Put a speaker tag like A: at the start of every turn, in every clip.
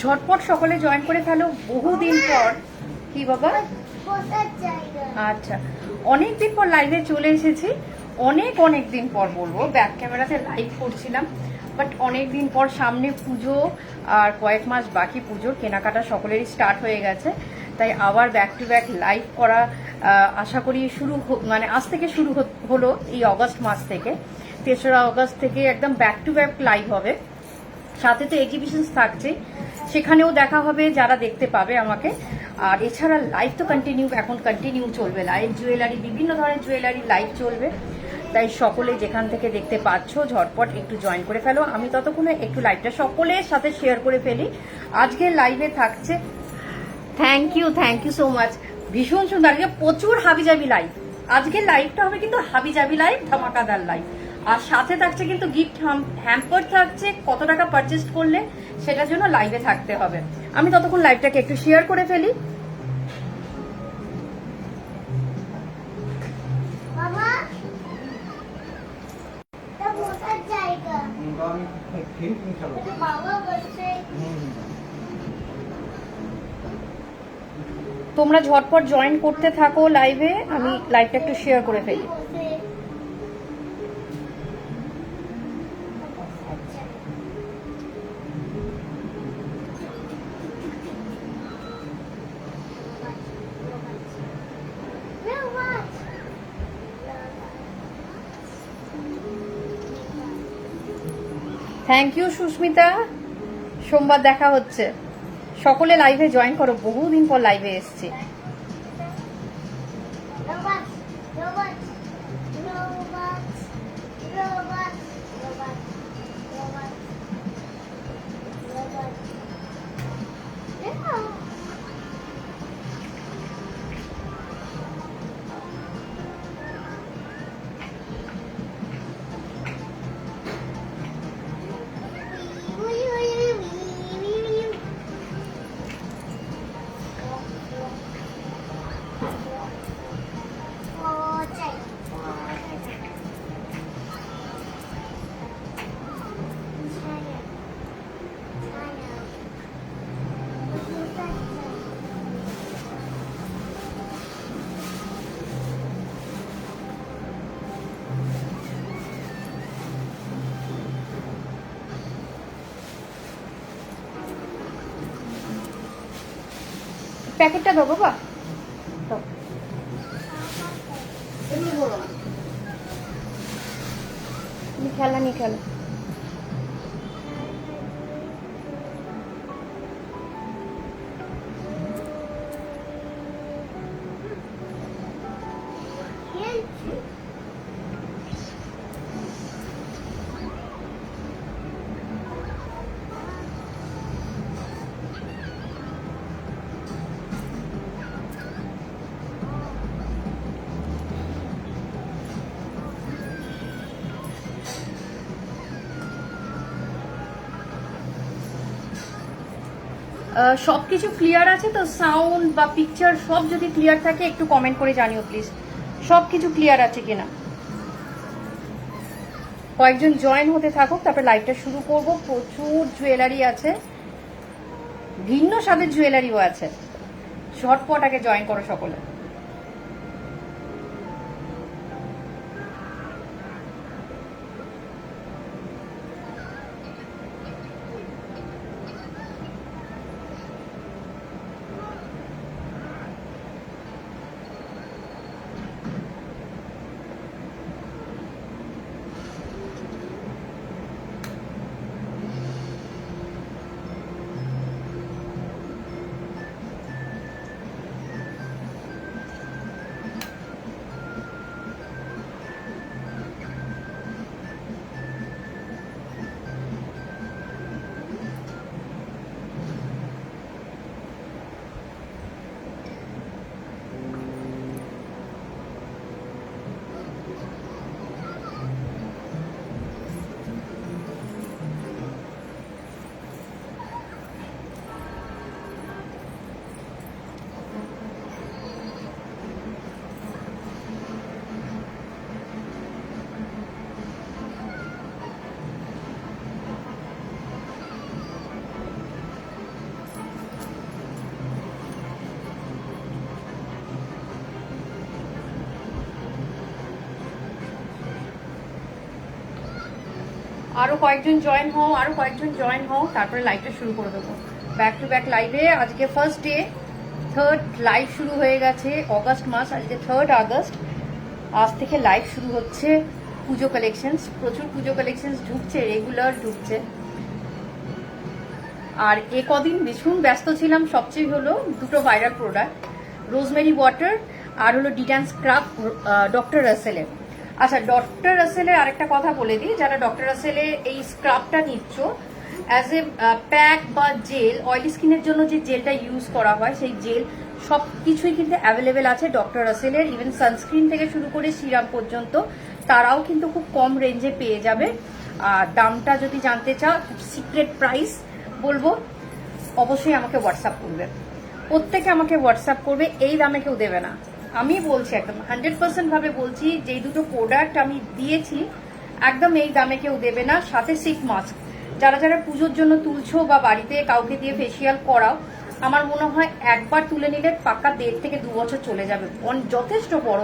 A: ঝটপট সকলে জয়েন করে ফেলো, বহুদিন পর। কি বাবা? আচ্ছা, অনেক দিন পর লাইভে চলে এসেছি। অনেক দিন পর বলবো, ব্যাক ক্যামেরাতে লাইভ করছিলাম, বাট অনেক দিন পর। সামনে পুজো আর কয়েক মাস বাকি, পুজোর কেনাকাটা সকলেরই স্টার্ট হয়ে গেছে, তাই আবার ব্যাক টু ব্যাক লাইভ করা আশা করি মানে আজ থেকে শুরু হলো, এই অগস্ট মাস থেকে, 3রা অগস্ট থেকে একদম ব্যাক টু ব্যাক লাইভ হবে। সাথে তো এক্সিবিশন থাকছে, সেখানেও দেখা হবে, যারা দেখতে পাবে আমাকে। আর এছাড়া লাইভ তো এখন কন্টিনিউ চলবে, লাইভ জুয়েলারি, বিভিন্ন ধরনের জুয়েলারি লাইভ চলবে। তাই সকলে যেখান থেকে দেখতে পাচ্ছ ঝটপট একটু জয়েন করে ফেলো। আমি ততক্ষণে একটু লাইভটা সকলের সাথে শেয়ার করে ফেলি। আজকের লাইভে থাকছে, থ্যাংক ইউ সো মাচ, ভীষণ সুন্দর। আজকে প্রচুর হাবিজাবি লাইভ, আজকের লাইভটা হবে কিন্তু হাবিজাবি লাইভ, ধামাকাদার লাইভ। আর সাথে থাকছে কিন্তু গিফট হ্যাম্পার থাকছে, কত টাকা পারচেস করলে সেটার জন্য লাইভে থাকতে হবে। আমি ততক্ষণ লাইভটাকে একটু শেয়ার করে ফেলি। তোমরা ঝটপট জয়েন করতে থাকো লাইভে, আমি লাইভটা একটু শেয়ার করে ফেলি। থ্যাংক ইউ সুস্মিতা, সোমবার দেখা হচ্ছে। সকলে লাইভে জয়েন করো, বহুদিন পর লাইভে এসছি। প্যাকেটটা দাও বাবা, তুমি খেলা নিয়ে খেলো। সবকিছু ক্লিয়ার আছে তো? সাউন্ড বা পিকচার সব যদি ক্লিয়ার থাকে একটু কমেন্ট করে জানিও প্লিজ, সবকিছু ক্লিয়ার আছে কিনা। কয়েকজন জয়েন হতে থাকুক, তারপরে লাইভটা শুরু করব। প্রচুর জুয়েলারি আছে, ভিন্ন স্বাদের জুয়েলারিও আছে। ঝটপট আগে জয়েন করো সকলে। আরো কয়েকজন জয়েন হও, তারপরে লাইভটা শুরু করে দেবো। ব্যাক টু ব্যাক লাইভে আজকে ফার্স্ট ডে, 3rd লাইভ শুরু হয়ে গেছে। অগাস্ট মাস, আজকে 3rd আগস্ট। আজ থেকে লাইভ শুরু হচ্ছে। পুজো কালেকশনস, প্রচুর পুজো কালেকশনস ঢুকছে, রেগুলার ঢুকছে। আর এ কদিন ভীষণ ব্যস্ত ছিলাম, সবচেয়ে হলো দুটো ভাইরাল প্রোডাক্ট, রোজমেরি ওয়াটার আর হলো ডিটান স্ক্রাব ডক্টর রাসেলের। আচ্ছা, ডক্টর রাসেলের আরেকটা কথা বলে দিই, যারা ডক্টর রাসেলের এই স্ক্রাবটা নিচ্ছ অ্যাজ এ প্যাক বা জেল, অয়েলি স্কিনের জন্য যে জেলটা ইউজ করা হয় সেই জেল সব কিছুই কিন্তু অ্যাভেলেবেল আছে ডক্টর রাসেলের। ইভেন সানস্ক্রিন থেকে শুরু করে সিরাম পর্যন্ত তারাও কিন্তু খুব কম রেঞ্জে পেয়ে যাবে। আর দামটা যদি জানতে চাও, সিক্রেট প্রাইস বলবো, অবশ্যই আমাকে হোয়াটসঅ্যাপ করবে। প্রত্যেকে আমাকে হোয়াটসঅ্যাপ করবে, এই দামে কেউ দেবে না। আমি বলছি একদম 100% ভাবে বলছি, যেই দুটো প্রোডাক্ট আমি দিয়েছি একদম এই দামে কেউ দেবে না। সাথে সিক মাস্ক, যারা যারা পুজোর জন্য তুলছো বা বাড়িতে কাউকে দিয়ে ফেসিয়াল করাও, আমার মনে হয় একবার তুলে নিলে পাক্কা 1.5 থেকে 2 বছর চলে যাবে। যথেষ্ট বড়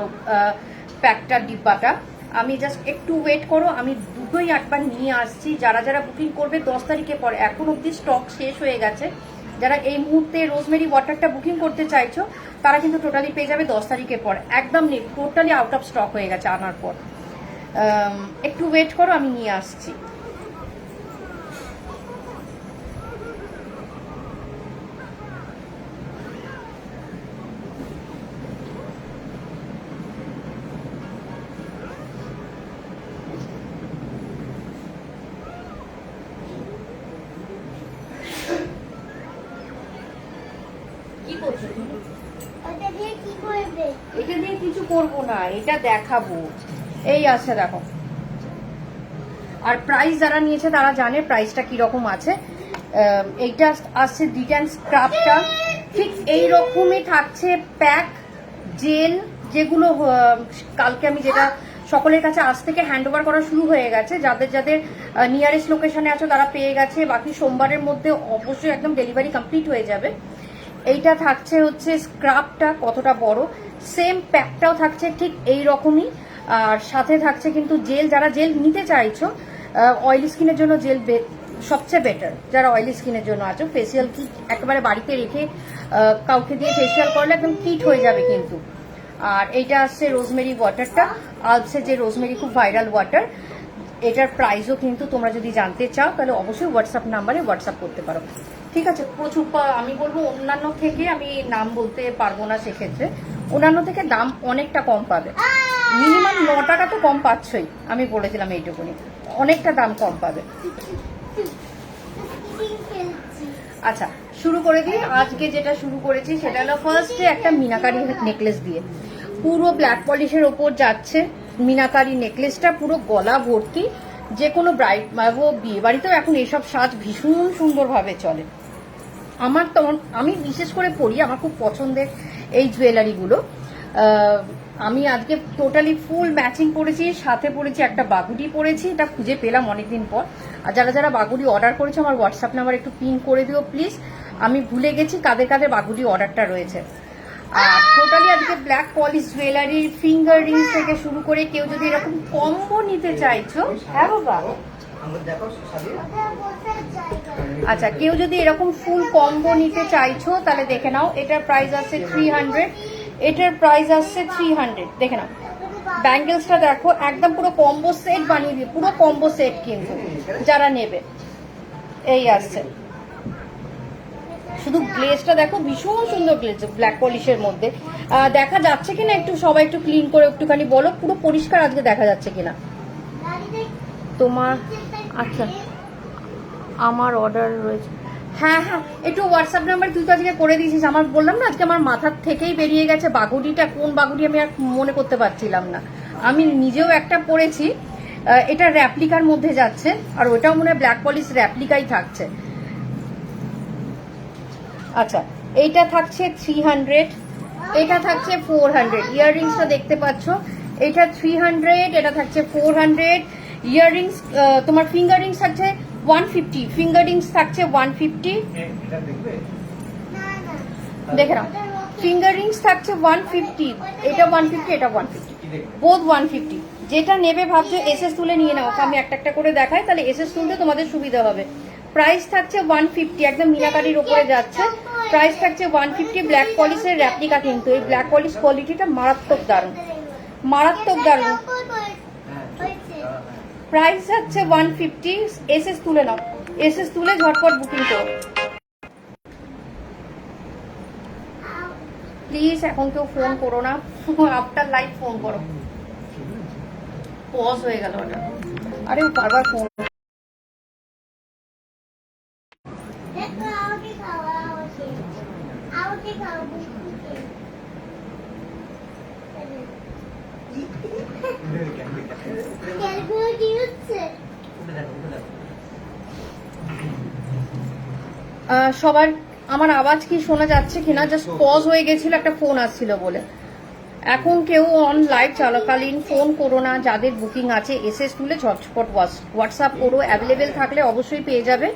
A: প্যাকটা, ডিব্বাটা। আমি জাস্ট একটু ওয়েট করো, আমি দুটোই একবার নিয়ে আসছি। যারা যারা বুকিং করবে 10 তারিখে পরে, এখন অবধি স্টক শেষ হয়ে গেছে। যারা এই মুহূর্তে রোজমেরি ওয়াটারটা বুকিং করতে চাইছো তারা কিন্তু টোটালি পেয়ে যাবে 10 তারিখের পর। একদম টোটালি আউট অফ স্টক হয়ে গেছে আনার পর। একটু ওয়েট করো, আমি নিয়ে আসছি। কি করছো তুমি? এটা দিয়ে কিছু করবো না, এটা দেখাবো। এই আছে দেখো। আর প্রাইস যারা নিয়েছে তারা জানে প্রাইসটা কিরকম আছে। এইটা আসছে ডিটান স্ক্রাবটা, ঠিক এই রকমই থাকছে প্যাক জেল, যেগুলো কালকে আমি যেটা সকলের কাছে আজ থেকে হ্যান্ড ওভার করা শুরু হয়ে গেছে। যাদের যাদের নিয়ারেস্ট লোকেশনে আছো তারা পেয়ে গেছে, বাকি সোমবারের মধ্যে অবশ্যই একদম ডেলিভারি কমপ্লিট হয়ে যাবে। এইটা থাকছে হচ্ছে স্ক্রাবটা কতটা বড়, সেম প্যাকটাও থাকছে ঠিক এই রকমই। আর সাথে থাকছে কিন্তু জেল, যারা জেল নিতে চাইছো অয়েলি স্কিনের জন্য জেল সবচেয়ে বেটার। যারা অয়েলি স্কিনের জন্য আছো, ফেসিয়াল কিট একেবারে বাড়িতে রেখে কাউকে দিয়ে ফেসিয়াল করলে একদম কিট হয়ে যাবে কিন্তু। আর এইটা আসছে রোজমেরি ওয়াটারটা, আসছে যে রোজমেরি খুব ভাইরাল ওয়াটার। এটার প্রাইসও কিন্তু তোমরা যদি জানতে চাও তাহলে অবশ্যই হোয়াটসঅ্যাপ নাম্বারে হোয়াটসঅ্যাপ করতে পারো। ঠিক আছে, প্রচুর আমি বলবো অন্যান্য থেকে, আমি নাম বলতে পারবো না সেক্ষেত্রে, অন্যান্য থেকে দাম অনেকটা কম পাবে। মিনিমাম 9 টাকা তো কম পাচ্ছই, আমি বলেছিলাম এইটুকুনি, অনেকটা দাম কম পাবে। আচ্ছা, শুরু করে দিই। আজকে যেটা শুরু করেছি সেটা হলো ফার্স্টে একটা মিনাকারি নেকলেস দিয়ে, পুরো ব্ল্যাক পলিশের ওপর যাচ্ছে মিনাকারি নেকলেসটা, পুরো গলা ভর্তি। যে কোনো ব্রাইড বিয়ে বাড়িতেও এখন এসব সাজ ভীষণ সুন্দরভাবে চলে। আমার তো, আমি বিশেষ করে পরি, আমার খুব পছন্দের এই জুয়েলারিগুলো। আমি আজকে টোটালি ফুল ম্যাচিং পরেছি, সাথে পরেছি একটা বাগুডি পরেছি, এটা খুঁজে পেলাম অনেকদিন পর। আর যারা যারা বাগুডি অর্ডার করেছে আমার হোয়াটসঅ্যাপ নাম্বার একটু পিন করে দিও প্লিজ, আমি ভুলে গেছি কাদের কাদের বাগুডি অর্ডারটা রয়েছে। আর টোটালি আজকে black polish jewellery, finger ring থেকে শুরু করে, কেউ যদি এরকম কম্বো নিতে চাইছো, হ্যাঁ বাবা, আচ্ছা, কেউ যদি এরকম ফুল কম্বো নিতে চাইছো তাহলে দেখে নাও। এটার প্রাইস আসছে 300, এটার প্রাইস আসছে 300। দেখে নাও, ব্যাঙ্গেলসটা দেখো, একদম পুরো কম্বো সেট বানিয়ে দিয়ে, পুরো কম্বো সেট কিন্তু যারা নেবে। এই আসছে, শুধু গ্লেজটা দেখো, ভীষণ সুন্দর গ্লেজ ব্ল্যাক পলিশের মধ্যে। দেখা যাচ্ছে কিনা একটু সবাই একটু ক্লিন করে একটুখানি বলো, পুরো পরিষ্কার আজকে দেখা যাচ্ছে কিনা তোমার? আচ্ছা, আমার অর্ডার রয়েছে, হ্যাঁ হ্যাঁ, একটু হোয়াটসঅ্যাপ নাম্বার তুই তো আজকে করে দিয়েছিস। আমার বললাম না আজকে আমার মাথার থেকেই বেরিয়ে গেছে বাগুডিটা, কোন বাগুডি আমি আর মনে করতে পারছিলাম না। আমি নিজেও একটা পরেছি, এটা র্যাপ্লিকার মধ্যে যাচ্ছে, আর ওটাও মনে হয় ব্ল্যাক পলিশ র্যাপ্লিকাই থাকছে। আচ্ছা, এইটা থাকছে 300, এটা থাকছে 400। ইয়াররিংসটা দেখতে পাচ্ছ, এটা 300, এটা থাকছে 400। ইয়াররিংস তোমার ফিঙ্গার রিংস থাকছে 150, ফিঙ্গার রিংস থাকছে 150। দেখে নাও, ফিঙ্গার রিংস থাকছে 150, এটা 150, এটা 150। বোধ 150। যেটা নেবে ভাবছো এসএস তুলে নিয়ে নাও, আমি একটা একটা করে দেখাই, তাহলে এসএস তুলতে তোমাদের সুবিধা হবে। প্রাইস থাকছে 150, একদম মিনাকারির ওপরে যাচ্ছে। প্রাইস থাকছে 150, ব্ল্যাক পলিশের র্যাপ্লিকা, কিন্তু এই ব্ল্যাক পলিশ কোয়ালিটিটা মারাত্মক দারুণ, মারাত্মক দারুণ। প্রাইস হচ্ছে 150, এসএস তুলে নাও, এসএস তুলে ঝটপট বুকিং করো প্লিজ। এখন কেউ ফোন করো না, আফটার লাইভ ফোন করো। পজ হয়ে গেল ওটা, আরে বারবার ফোন। সবার আমার আওয়াজ কি শোনা যাচ্ছে কিনা, জাস্ট পজ হয়ে গেছিল, একটা ফোন আসছিল বলে। এখন কেউ অন লাইভ চলাকালীন ফোন করো না, যাদের বুকিং আছে এসএস তুলে ঝটপট হোয়াটসঅ্যাপ করো, অ্যাভেলেবেল থাকলে অবশ্যই পেয়ে যাবে।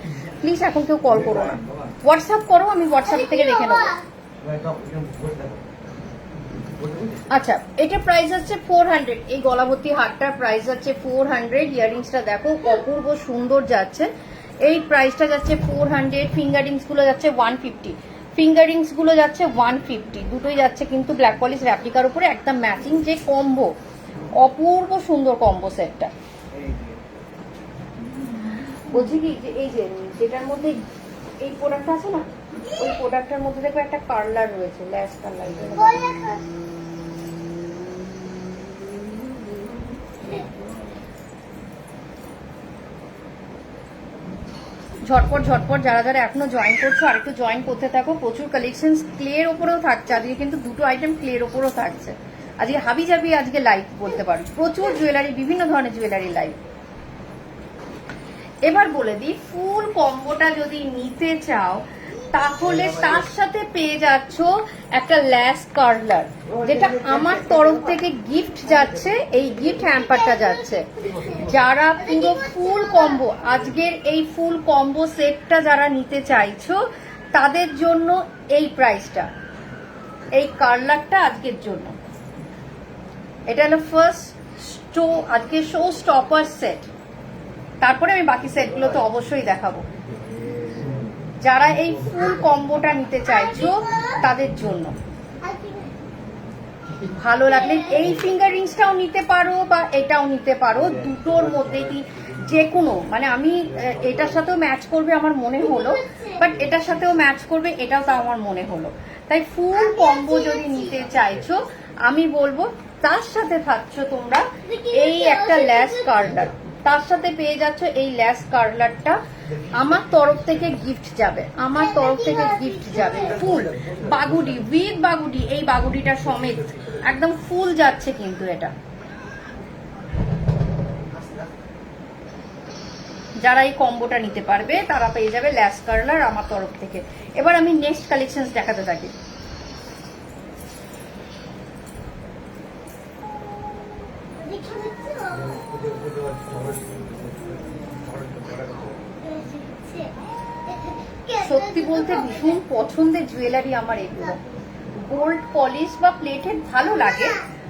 A: প্লিজ এখন কেউ কল করো না, হোয়াটসঅ্যাপ করো, আমি হোয়াটসঅ্যাপ থেকে রেখে নেবো। আচ্ছা, এটা প্রাইস হচ্ছে 400। এই গলাভর্তি হারটার প্রাইস হচ্ছে 400। ইয়ারিংসটা দেখো অপূর্ব সুন্দর যাচ্ছে, এই প্রাইসটা যাচ্ছে 400। ফিঙ্গারিংস গুলো যাচ্ছে 150, ফিঙ্গারিংস গুলো যাচ্ছে 150, দুটোই যাচ্ছে কিন্তু ব্ল্যাক পলিশ র্যাপ্লিকার উপরে একদম ম্যাচিং যে কম্বো, অপূর্ব সুন্দর কম্বো সেটটা। বলছি কি যে এই যে যেটার মধ্যে এই প্রোডাক্ট আছে না, ওই প্রোডাক্টের মধ্যে দেখো একটা কার্লার রয়েছে, ল্যাশ কার্লার। ঝটপট ঝটপট যারা যারা এখনো জয়েন করছো আর একটু জয়েন করতে থাকো। প্রচুর কালেকশন ক্লের ওপরেও থাকছে আজকে, কিন্তু দুটো আইটেম ক্লের ওপরেও থাকছে আজকে। হাবি জাবি আজকে লাইভ বলতে পারো, প্রচুর জুয়েলারি, বিভিন্ন ধরনের জুয়েলারি লাইভ। এবার বলে দিই, ফুল কম্বোটা যদি নিতে চাও তাহলে তার সাথে পেয়ে যাচ্ছ একটা ল্যাশ কার্লার, যেটা আমার তরফ থেকে গিফট যাচ্ছে, এই গিফট হ্যাম্পারটা যাচ্ছে। যারা পুরো ফুল কম্বো, আজকের এই ফুল কম্বো সেটটা যারা নিতে চাইছো তাদের জন্য এই প্রাইসটা, এই কার্লারটা আজকের জন্য। এটা হলো ফার্স্ট শো, আজকে শো স্টপার সেট, তারপরে আমি বাকি সেটগুলো তো অবশ্যই দেখাবো। যারা এই ফুল কম্বোটা নিতে চাইছো তাদের জন্য ভালো লাগলে এই ফিঙ্গার রিংসটাও নিতে পারো বা এটাও নিতে পারো, দুটোর মধ্যে যে কোনো, মানে আমি এটার সাথেও ম্যাচ করবে আমার মনে হলো, বাট এটার সাথেও ম্যাচ করবে এটাও তা আমার মনে হলো। তাই ফুল কম্বো যদি নিতে চাইছো আমি বলবো তার সাথে পাচ্ছ তোমরা এই একটা ল্যাশ কার্লার, তার সাথে পেয়ে যাচ্ছ এই ল্যাশ কার্লারটা। আমার তরফ থেকে গিফট যাবে, আমার তরফ থেকে গিফট যাবে ফুল বাগুডি উইথ বাগুডি, এই বাগুডিটা সমেত একদম ফুল যাচ্ছে কিন্তু এটা। যারা এই কম্বোটা নিতে পারবে তারা পেয়ে যাবে ল্যাশ কার্লার আমার তরফ থেকে। এবার আমি নেক্সট কালেকশন দেখাতে থাকি। সত্যি বলতে ভীষণ পছন্দের জুয়েলারি আমার এগুলো, গোল্ড পলিশ বা প্লেটেড ভালো লাগে,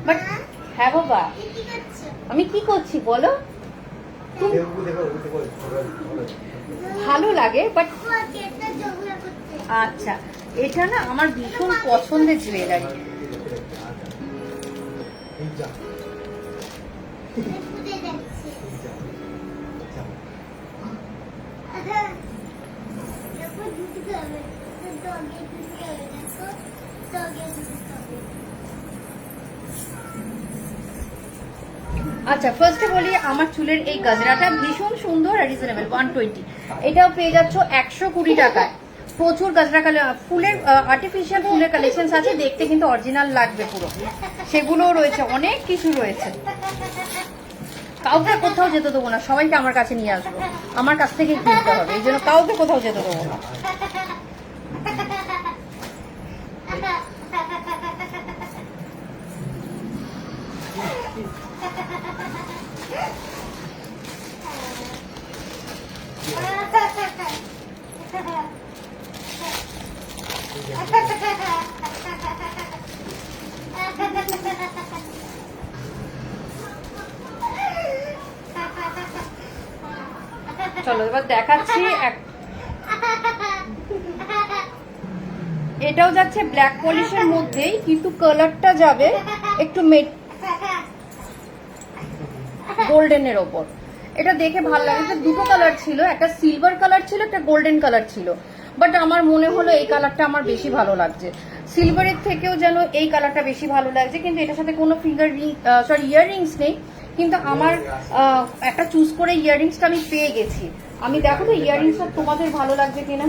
A: বাট হ্যাঁ বাবা আমি কি করছি বলো, ভালো লাগে বাট আচ্ছা এটা না আমার ভীষণ পছন্দের জুয়েলারি। আচ্ছা ফার্স্টে বলি আমার চুলের এই গাজরাটা ভীষণ সুন্দর আর রিজনেবল 120, এটাও পেয়ে যাচ্ছ 120 টাকায়। প্রচুর গাজরা ফুলের আর্টিফিশিয়াল ফুলের কালেকশন আছে, দেখতে কিন্তু অরিজিনাল লাগবে পুরো, সেগুলোও রয়েছে, অনেক কিছু রয়েছে। কাউকে কোথাও যেতে দেবো না, সবাইকে আমার কাছে নিয়ে আসবো, আমার কাছ থেকে কিনতে হবে, এই জন্য কাউকে কোথাও যেতে দেবো না। চলো এবার দেখাচ্ছি এটাও যাচ্ছে ব্ল্যাক পলিশের মধ্যেই, কিন্তু কালারটা যাবে একটু গোল্ডেনের ওপর। এটা দেখে ভালো লাগে। দুটো কালার ছিল, একটা সিলভার কালার ছিল, একটা গোল্ডেন কালার ছিল, বাট আমার মনে হলো এই কালারটা আমার বেশি ভালো লাগছে। সিলভারের থেকেও যেন এই কালারটা বেশি ভালো লাগছে, কিন্তু এটার সাথে কোনো ইয়াররিংস নেই, কিন্তু আমার একটা চুজ করে ইয়াররিংসটা আমি পেয়ে গেছি। আমি দেখো তো ইয়াররিংসটা তোমাদের ভালো লাগছে কিনা।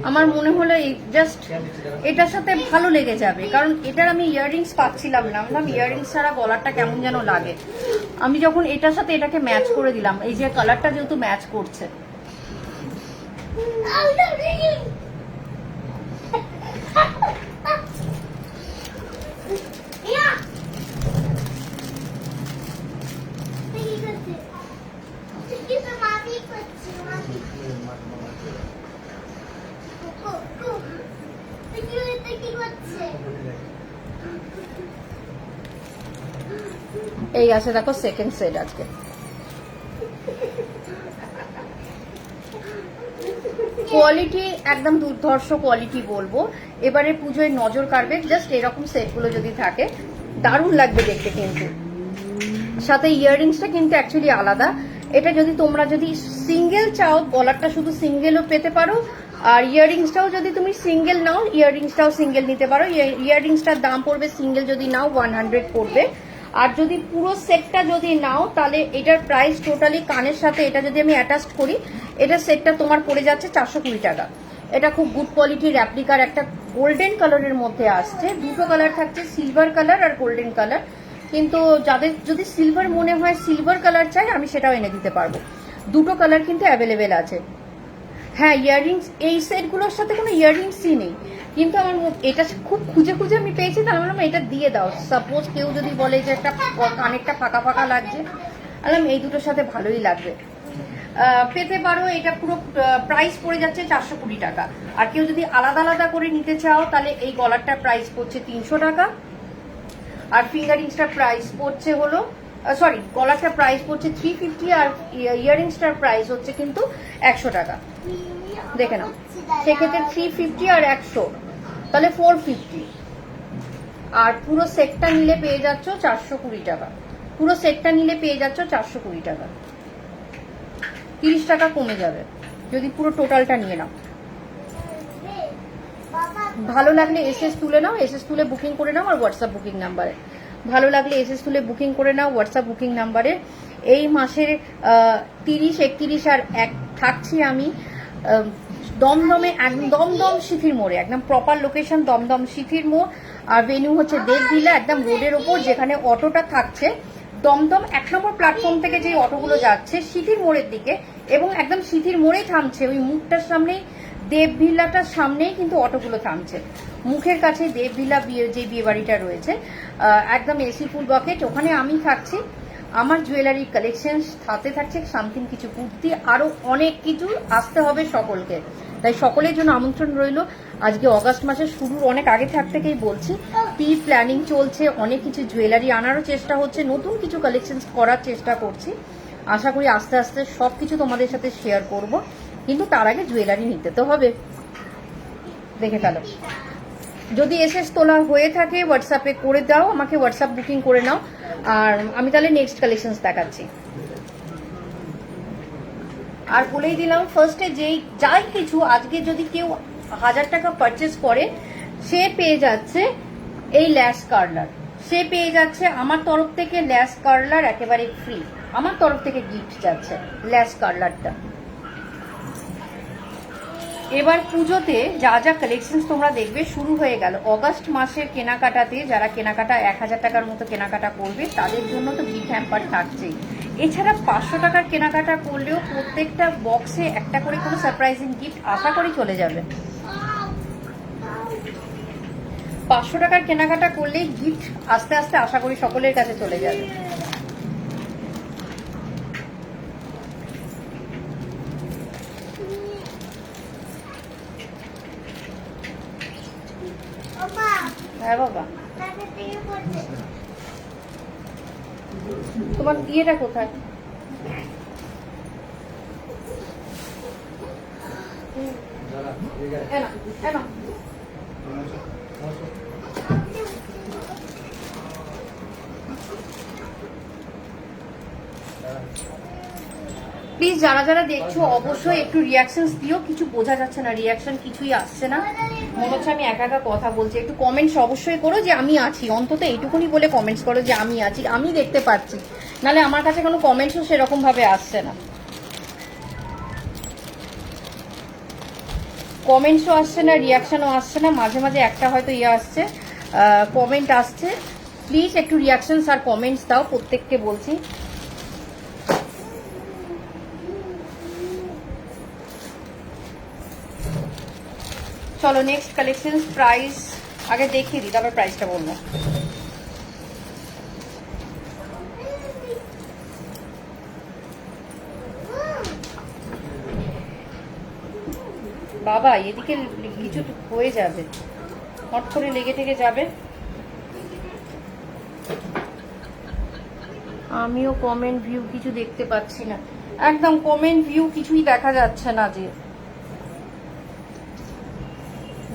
A: আমার মনে হলো জাস্ট এটার সাথে ভালো লেগে যাবে, কারণ এটার আমি ইয়াররিংস পাচ্ছিলাম না। আমি ইয়াররিংস ছাড়া গলারটা কেমন যেন লাগে। আমি যখন এটার সাথে এটাকে ম্যাচ করে দিলাম, এই যে কালারটা যেহেতু ম্যাচ করছে, এই আছে দেখো সেকেন্ড সেট আজকে। কোয়ালিটি একদম দুর্ধর্ষ কোয়ালিটি বলবো। এবারে পুজোয় নজর কাড়বে, জাস্ট এরকম সেটগুলো যদি থাকে দারুণ লাগবে দেখতে। কিন্তু সাথে ইয়াররিংসটা কিন্তু অ্যাকচুয়ালি আলাদা। এটা যদি তোমরা যদি সিঙ্গেল চাও, গলারটা শুধু সিঙ্গেলও পেতে পারো, আর ইয়াররিংসটাও যদি তুমি সিঙ্গেল নাও, ইয়াররিংসটাও সিঙ্গেল নিতে পারো। ইয়াররিংসটার দাম পড়বে সিঙ্গেল যদি নাও 100 পড়বে, আর যদি পুরো সেটটা যদি নাও তাহলে এটার প্রাইস টোটালি কানের সাথে এটা যদি আমি অ্যাটাচ করি, এটার সেটটা তোমার পড়ে যাচ্ছে 420 টাকা। এটা খুব গুড কোয়ালিটির র্যাপ্লিকার, একটা গোল্ডেন কালারের মধ্যে আসছে। দুটো কালার থাকছে, সিলভার কালার আর গোল্ডেন কালার। কিন্তু যাদের যদি সিলভার মনে হয়, সিলভার কালার চাই, আমি সেটাও এনে দিতে পারবো। দুটো কালার কিন্তু অ্যাভেলেবেল আছে। হ্যাঁ, ইয়াররিংস এই সেটগুলোর সাথে কোনো ইয়াররিংসই নেই, কিন্তু আমার এটা খুব খুঁজে খুঁজে আমি পেয়েছি, তার মানে এটা দিয়ে দাও। সাপোজ কেউ যদি বলে যে একটা কানেরটা ফাঁকা ফাঁকা লাগছে, আলাম এই দুটোর সাথে ভালোই লাগবে, পেতে পারো। এটা পুরো প্রাইস পড়ে যাচ্ছে 420 টাকা। আর কেউ যদি আলাদা আলাদা করে নিতে চাও, তাহলে এই গলারটার প্রাইস পড়ছে 300 টাকা, আর ফিঙ্গারিংসটার প্রাইস পড়ছে হলো গলারটার প্রাইস পড়ছে 350, আর ইয়াররিংসটার প্রাইস হচ্ছে কিন্তু 100 টাকা। দেখে নাও, সেক্ষেত্রে 350 আর 100, তাহলে 450। আর পুরো সেটটা নিলে পেয়ে যাচ্ছ 420 টাকা। পুরো সেটটা নিলে পেয়ে যাচ্ছ 420 টাকা। 30 টাকা কমে যাবে যদি পুরো টোটালটা নিয়ে নাও। ভালো লাগলে এসএস তুলে নাও, এসএস তুলে বুকিং করে নাও, আর হোয়াটসঅ্যাপ বুকিং নাম্বারে। ভালো লাগলে এসএস তুলে বুকিং করে নাও হোয়াটসঅ্যাপ বুকিং নাম্বারে। এই মাসের 30, 31 আর 1 থাকছি আমি দমদমে, একদম দমদম সিথির মোড়ে, একদম প্রপার লোকেশন দমদম সিথির মোড়। আর ভেন্যু হচ্ছে দেবভিলা, একদম রোডের ওপর যেখানে অটোটা থাকছে, দমদম 1 নম্বর প্ল্যাটফর্ম থেকে যে অটোগুলো যাচ্ছে সিথির মোড়ের দিকে, এবং একদম সিথির মোড়েই থামছে। ওই মুখটার সামনেই, দেবভিলাটার সামনেই কিন্তু অটোগুলো থামছে। মুখের কাছে দেবভিলা যে বিয়ে বাড়িটা রয়েছে, একদম এসি ফুল বাকেট, ওখানে আমি থাকছি। আমার জুয়েলারি কালেকশন হাতে থাকছে, সামথিং কিছু কুর্তি, আরো অনেক কিছু আসতে হবে সকলকে। তাই সকলের জন্য আমন্ত্রণ রইল। আজকে অগাস্ট মাসের শুরুর অনেক আগে থেকেই বলছি, প্রি প্ল্যানিং চলছে, অনেক কিছু জুয়েলারি আনারও চেষ্টা হচ্ছে, নতুন কিছু কালেকশন করার চেষ্টা করছি। আশা করি আস্তে আস্তে সবকিছু তোমাদের সাথে শেয়ার করব, কিন্তু তার আগে জুয়েলারি নিতে তো হবে। দেখে ফেলো, যদি এসএস তোলা হয়ে থাকে হোয়াটসঅ্যাপে করে দাও, আমাকে হোয়াটসঅ্যাপ বুকিং করে নাও, আর আমি তাহলে নেক্সট কালেকশন দেখাচ্ছি। আর বলেই দিলাম ফার্স্টে, যাই কিছু আজকে যদি কেউ 1000 টাকা পারচেস করে, সে পেয়ে যাচ্ছে এই ল্যাশ কার্লার, সে পেয়ে যাচ্ছে আমার তরফ থেকে ল্যাশ কার্লার একেবারে ফ্রি। আমার তরফ থেকে গিফট যাচ্ছে ল্যাশ কার্লারটা। এবার পুজোতে যা যা কালেকশন তোমরা দেখবে শুরু হয়ে গেল। অগাস্ট মাসের কেনাকাটাতে যারা কেনাকাটা 1000 টাকার মতো কেনাকাটা করবে, তাদের জন্য তো গিফট হ্যাম্পার থাকছেই। এছাড়া 500 টাকার কেনাকাটা করলেও প্রত্যেকটা বক্সে একটা করে কোনো সারপ্রাইজিং গিফট আশা করি চলে যাবে। 500 টাকার কেনাকাটা করলেই গিফট আস্তে আস্তে আশা করি সকলের কাছে চলে যাবে। হ্যাঁ বাবা, তোমার বিয়েটা কোথায়? প্লিজ যারা যারা দেখছো অবশ্যই একটু রিয়াকশনস দিও। কিছু বোঝা যাচ্ছে না, রিয়াকশন কিছুই আসছে না, মনে হচ্ছে আমি একা একা কথা বলছি। একটু কমেন্টস অবশ্যই করো যে আমি আছি, অন্তত এইটুকুনি বলে কমেন্টস করো যে আমি আছি, আমি দেখতে পাচ্ছি। নাহলে আমার কাছে কোনো কমেন্টসও সেরকম ভাবে আসছে না, কমেন্টসও আসছে না, রিয়াকশনও আসছে না। মাঝে মাঝে একটা হয়তো ইয়ে আসছে, কমেন্ট আসছে। প্লিজ একটু রিয়াকশনস আর কমেন্টস দাও, প্রত্যেককে বলছি। চলো নেক্সট কালেকশন। প্রাইস আগে দেখিয়ে দিই, তারপর প্রাইসটা বলবো। বাবা এদিকে কিছু হয়ে যাবে, হট করে লেগে ঠেকে যাবে। আমিও কমেন্ট ভিউ কিছু দেখতে পাচ্ছি না, একদম কমেন্ট ভিউ কিছুই দেখা যাচ্ছে না। যে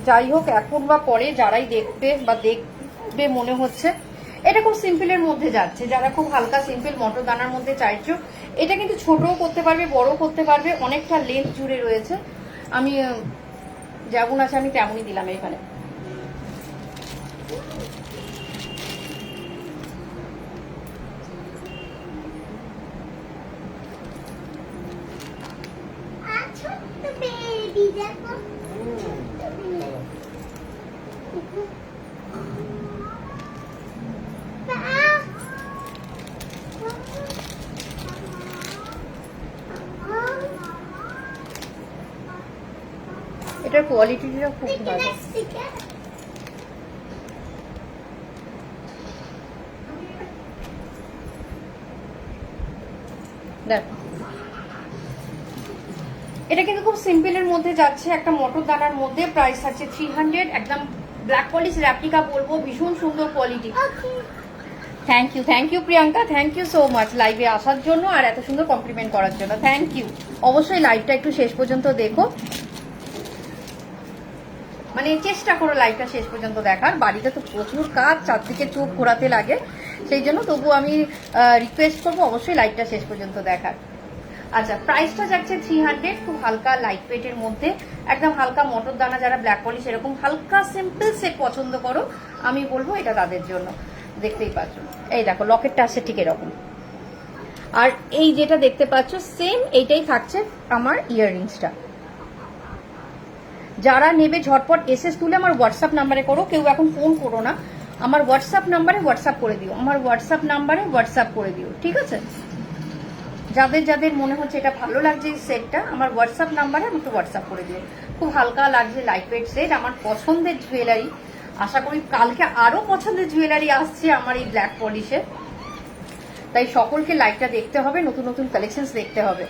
A: যাই হোক, এখন বা পরে যারাই দেখবে বা দেখবে মনে হচ্ছে এটা খুব সিম্পলের মধ্যে যাচ্ছে। যারা খুব হালকা সিম্পল মটর দানার মধ্যে চাইছো, এটা কিন্তু ছোটও করতে পারবে, বড় করতে পারবে, অনেকটা লেন্থ জুড়ে রয়েছে। আমি যেমন আছে আমি তেমনই দিলাম এখানে। এটার কোয়ালিটিটা খুব ভালো। দেখো এটা কিন্তু খুব সিম্পলের মধ্যে যাচ্ছে, একটা মটর দানার মধ্যে। প্রাইস আছে 300, একদম ব্ল্যাক পলিশ র্যাপ্লিকা বলবো, ভীষণ সুন্দর quality. Thank you Priyanka, thank you so much লাইভে আসার জন্য আর এত সুন্দর কমপ্লিমেন্ট করার জন্য, থ্যাংক ইউ। অবশ্যই লাইভটা একটু শেষ পর্যন্ত দেখো, মানে চেষ্টা করো লাইভটা শেষ পর্যন্ত দেখার। বাড়িতে তো প্রচুর কাজ, চারদিকে চোখ ঘোরাতে লাগে, সেই জন্য তবু আমি রিকোয়েস্ট করবো অবশ্যই লাইভটা শেষ পর্যন্ত দেখার। আচ্ছা, প্রাইসটা যাচ্ছে 300, খুব হালকা লাইট ওয়েটের মধ্যে, একদম হালকা মটর দানা। যারা ব্ল্যাক পলিশ এরকম হালকা সিম্পল সেট পছন্দ করো, আমি বলবো এটা তাদের জন্য। দেখতেই পাচ্ছ, এই দেখো লকেটটা আসছে ঠিক এরকম, আর এই যেটা দেখতে পাচ্ছ সেম এইটাই থাকছে আমার ইয়াররিংসটা। যারা নেবে ঝটপট এসএস তুলে আমার হোয়াটসঅ্যাপ নাম্বারে করো, কেউ এখন ফোন করো না, আমার হোয়াটসঅ্যাপ নাম্বারে হোয়াটসঅ্যাপ করে দিও, আমার হোয়াটসঅ্যাপ নাম্বারে হোয়াটসঅ্যাপ করে দিও, ঠিক আছে? যাদের যাদের মনে হচ্ছে এটা ভালো লাগছে এই সেটটা, আমার হোয়াটসঅ্যাপ নাম্বারে আমাকে হোয়াটসঅ্যাপ করে দিও। খুব হালকা লাগছে, লাইট ওয়েট সেট, আমার পছন্দের জুয়েলারি। আশা করি কালকে আরো পছন্দের জুয়েলারি আসছে আমার এই ব্ল্যাক পলিশে, তাই সকলকে লাইভটা দেখতে হবে, নতুন নতুন কালেকশনস দেখতে হবে,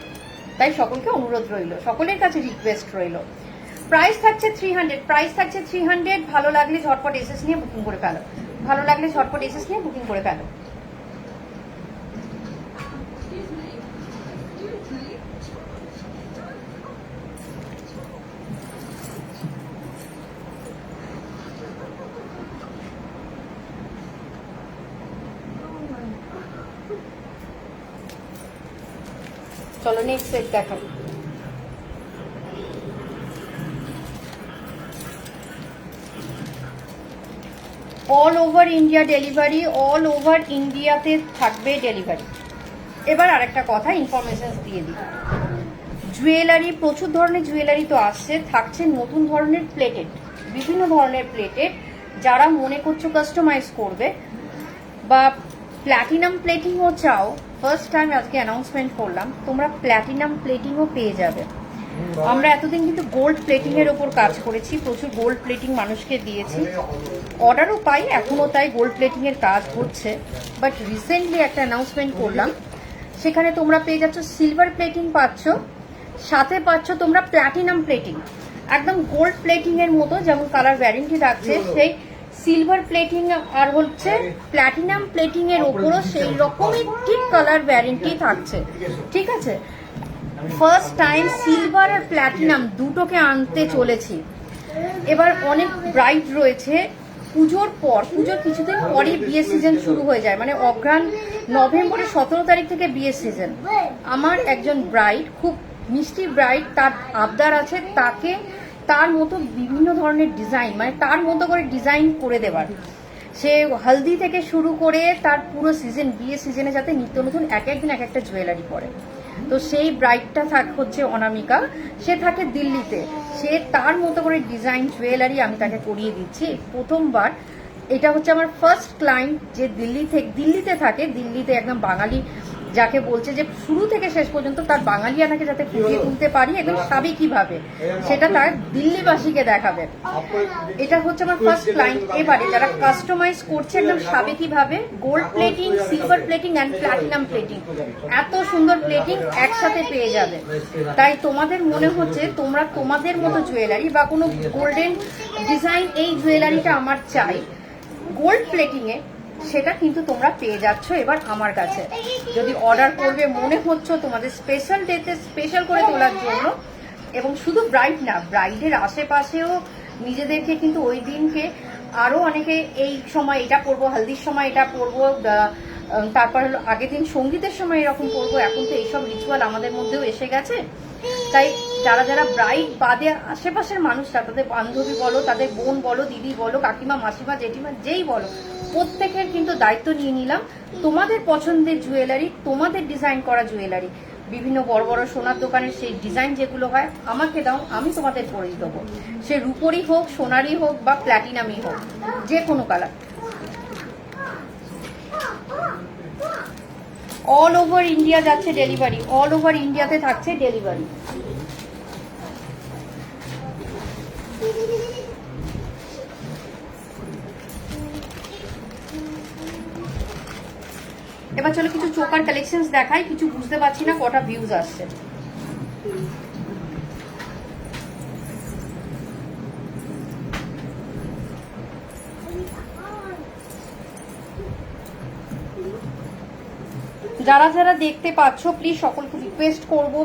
A: তাই সকলকে অনুরোধ রইল, সকলের কাছে রিকোয়েস্ট রইল। প্রাইস থাকছে 300, প্রাইস থাকছে 300। ভালো লাগলে ঝটপট এসএস নিয়ে বুকিং করে ফেলো, ভালো লাগলে ঝটপট এসএস নিয়ে বুকিং করে ফেলো। চলো নেক্সট সেট দেখো। All over India delivery, all over ইন্ডিয়াতে থাকবে ডেলিভারি। এবার আরেকটা কথা ইনফরমেশন দিয়ে দিই, জুয়েলারি প্রচুর ধরনের জুয়েলারি তো আসছে, থাকছে নতুন ধরনের প্লেটেড, বিভিন্ন ধরনের প্লেটেড। যারা মনে করছো কাস্টমাইজ করবে বা প্ল্যাটিনাম প্লেটিংও চাও, ফার্স্ট টাইম আজকে অ্যানাউন্সমেন্ট করলাম, তোমরা প্ল্যাটিনাম প্লেটিংও পেয়ে যাবে। আমরা এতদিন কিন্তু গোল্ড প্লেটিং এর ওপর কাজ করেছি, প্রচুর গোল্ড প্লেটিং মানুষকে দিয়েছি, অর্ডারও পাই, এখনো তাই গোল্ড প্লেটিং এর কাজ হচ্ছে। বাট রিসেন্টলি একটা অ্যানাউন্সমেন্ট করলাম, সেখানে তোমরা পেয়ে যাচ্ছ সিলভার প্লেটিং পাচ্ছ, সাথে পাচ্ছ তোমরা প্ল্যাটিনাম প্লেটিং, একদম গোল্ড প্লেটিং এর মতো যেমন কালার গ্যারেন্টি থাকছে, সেই সিলভার প্লেটিং আর হচ্ছে প্ল্যাটিনাম প্লেটিং এর ওপরও সেই রকমই ঠিক কালার গ্যারেন্টি থাকছে, ঠিক আছে। ফার্স্ট টাইম সিলভার আর প্ল্যাটিনাম দুটোকে আনতে চলেছি। এবার অনেক ব্রাইট রয়েছে, পুজোর পর, পুজোর কিছুদিন পরই বিয়ের সিজন শুরু হয়ে যায়, মানে অগ্রহায়ণ নভেম্বরের 17 তারিখ থেকে বিয়ের সিজন। আমার একজন ব্রাইড, খুব মিষ্টি ব্রাইড, তার আবদার আছে তাকে তার মতো বিভিন্ন ধরনের ডিজাইন, মানে তার মতো করে ডিজাইন করে দেওয়ার। সে হলদি থেকে শুরু করে তার পুরো সিজন, বিয়ে সিজনে যাতে নিত্য নতুন এক একদিন এক একটা জুয়েলারি পরে। তো সেই ব্রাইডটা হচ্ছে অনামিকা, সে থাকে দিল্লিতে। সে তার মতো করে ডিজাইন জুয়েলারি আমি তাকে করিয়ে দিচ্ছি প্রথমবার। এটা হচ্ছে আমার ফার্স্ট ক্লায়েন্ট যে দিল্লিতে থাকে, দিল্লিতে একদম বাঙালি, যাকে বলছে যে শুরু থেকে শেষ পর্যন্ত তার বাঙালিয়ানাকে যাতে ফুটিয়ে তুলতে পারি একদম সাবেকিভাবে, সেটা তার দিল্লিবাসীকে দেখাবে। এটা হচ্ছে আমার ফার্স্ট ক্লায়েন্ট। এবারে যারা কাস্টমাইজ করছে একদম সাবেকিভাবে, gold plating, silver plating and platinum plating, এত সুন্দর প্লেটিং একসাথে পেয়ে যাবে। তাই তোমাদের মনে হচ্ছে তোমরা তোমাদের মতো জুয়েলারি বা কোনো গোল্ডেন ডিজাইন, এই জুয়েলারিটা আমার চাই গোল্ড প্লেটিংয়ে, সেটা কিন্তু তোমরা পেয়ে যাচ্ছ এবার আমার কাছে। যদি অর্ডার করবে মনে হচ্ছে তোমাদের স্পেশাল ডেতে স্পেশাল করে তোলার জন্য, এবং শুধু ব্রাইড না, ব্রাইডের আশেপাশেও নিজেদেরকে কিন্তু ওই দিনকে আরও অনেকে এই সময় এটা পরবো, হলদির সময় এটা পরবো, তারপর হলো আগের দিন সঙ্গীতের সময় এরকম পরবো। এখন তো এইসব রিচুয়াল আমাদের মধ্যেও এসে গেছে। তাই যারা যারা ব্রাইড বাদে আশেপাশের মানুষরা, তাদের বান্ধবী বলো, তাদের বোন বলো, দিদি বলো, কাকিমা, মাসিমা, জেঠিমা, যেই বলো, প্রত্যেকের কিন্তু দায়িত্ব নিয়ে নিলাম তোমাদের পছন্দের জুয়েলারি, তোমাদের ডিজাইন করা জুয়েলারি, বিভিন্ন বড় বড় সোনার দোকানের সেই ডিজাইন যেগুলো হয় আমাকে দাও, আমি তোমাদের পরিয়ে দেবো। সে রূপোরই হোক, সোনারই হোক বা প্ল্যাটিনামই হোক, যে কোনো কালার। অল ওভার ইন্ডিয়া যাচ্ছে ডেলিভারি, অল ওভার ইন্ডিয়াতে থাকছে ডেলিভারি। এবার চলো কিছু চোকার কালেকশনস দেখাই, কিছু বুঝতে পারছি না কটা ভিউজ আসছে। যারা যারা দেখতে পাচ্ছ প্লিজ সকলকে রিকোয়েস্ট করবো,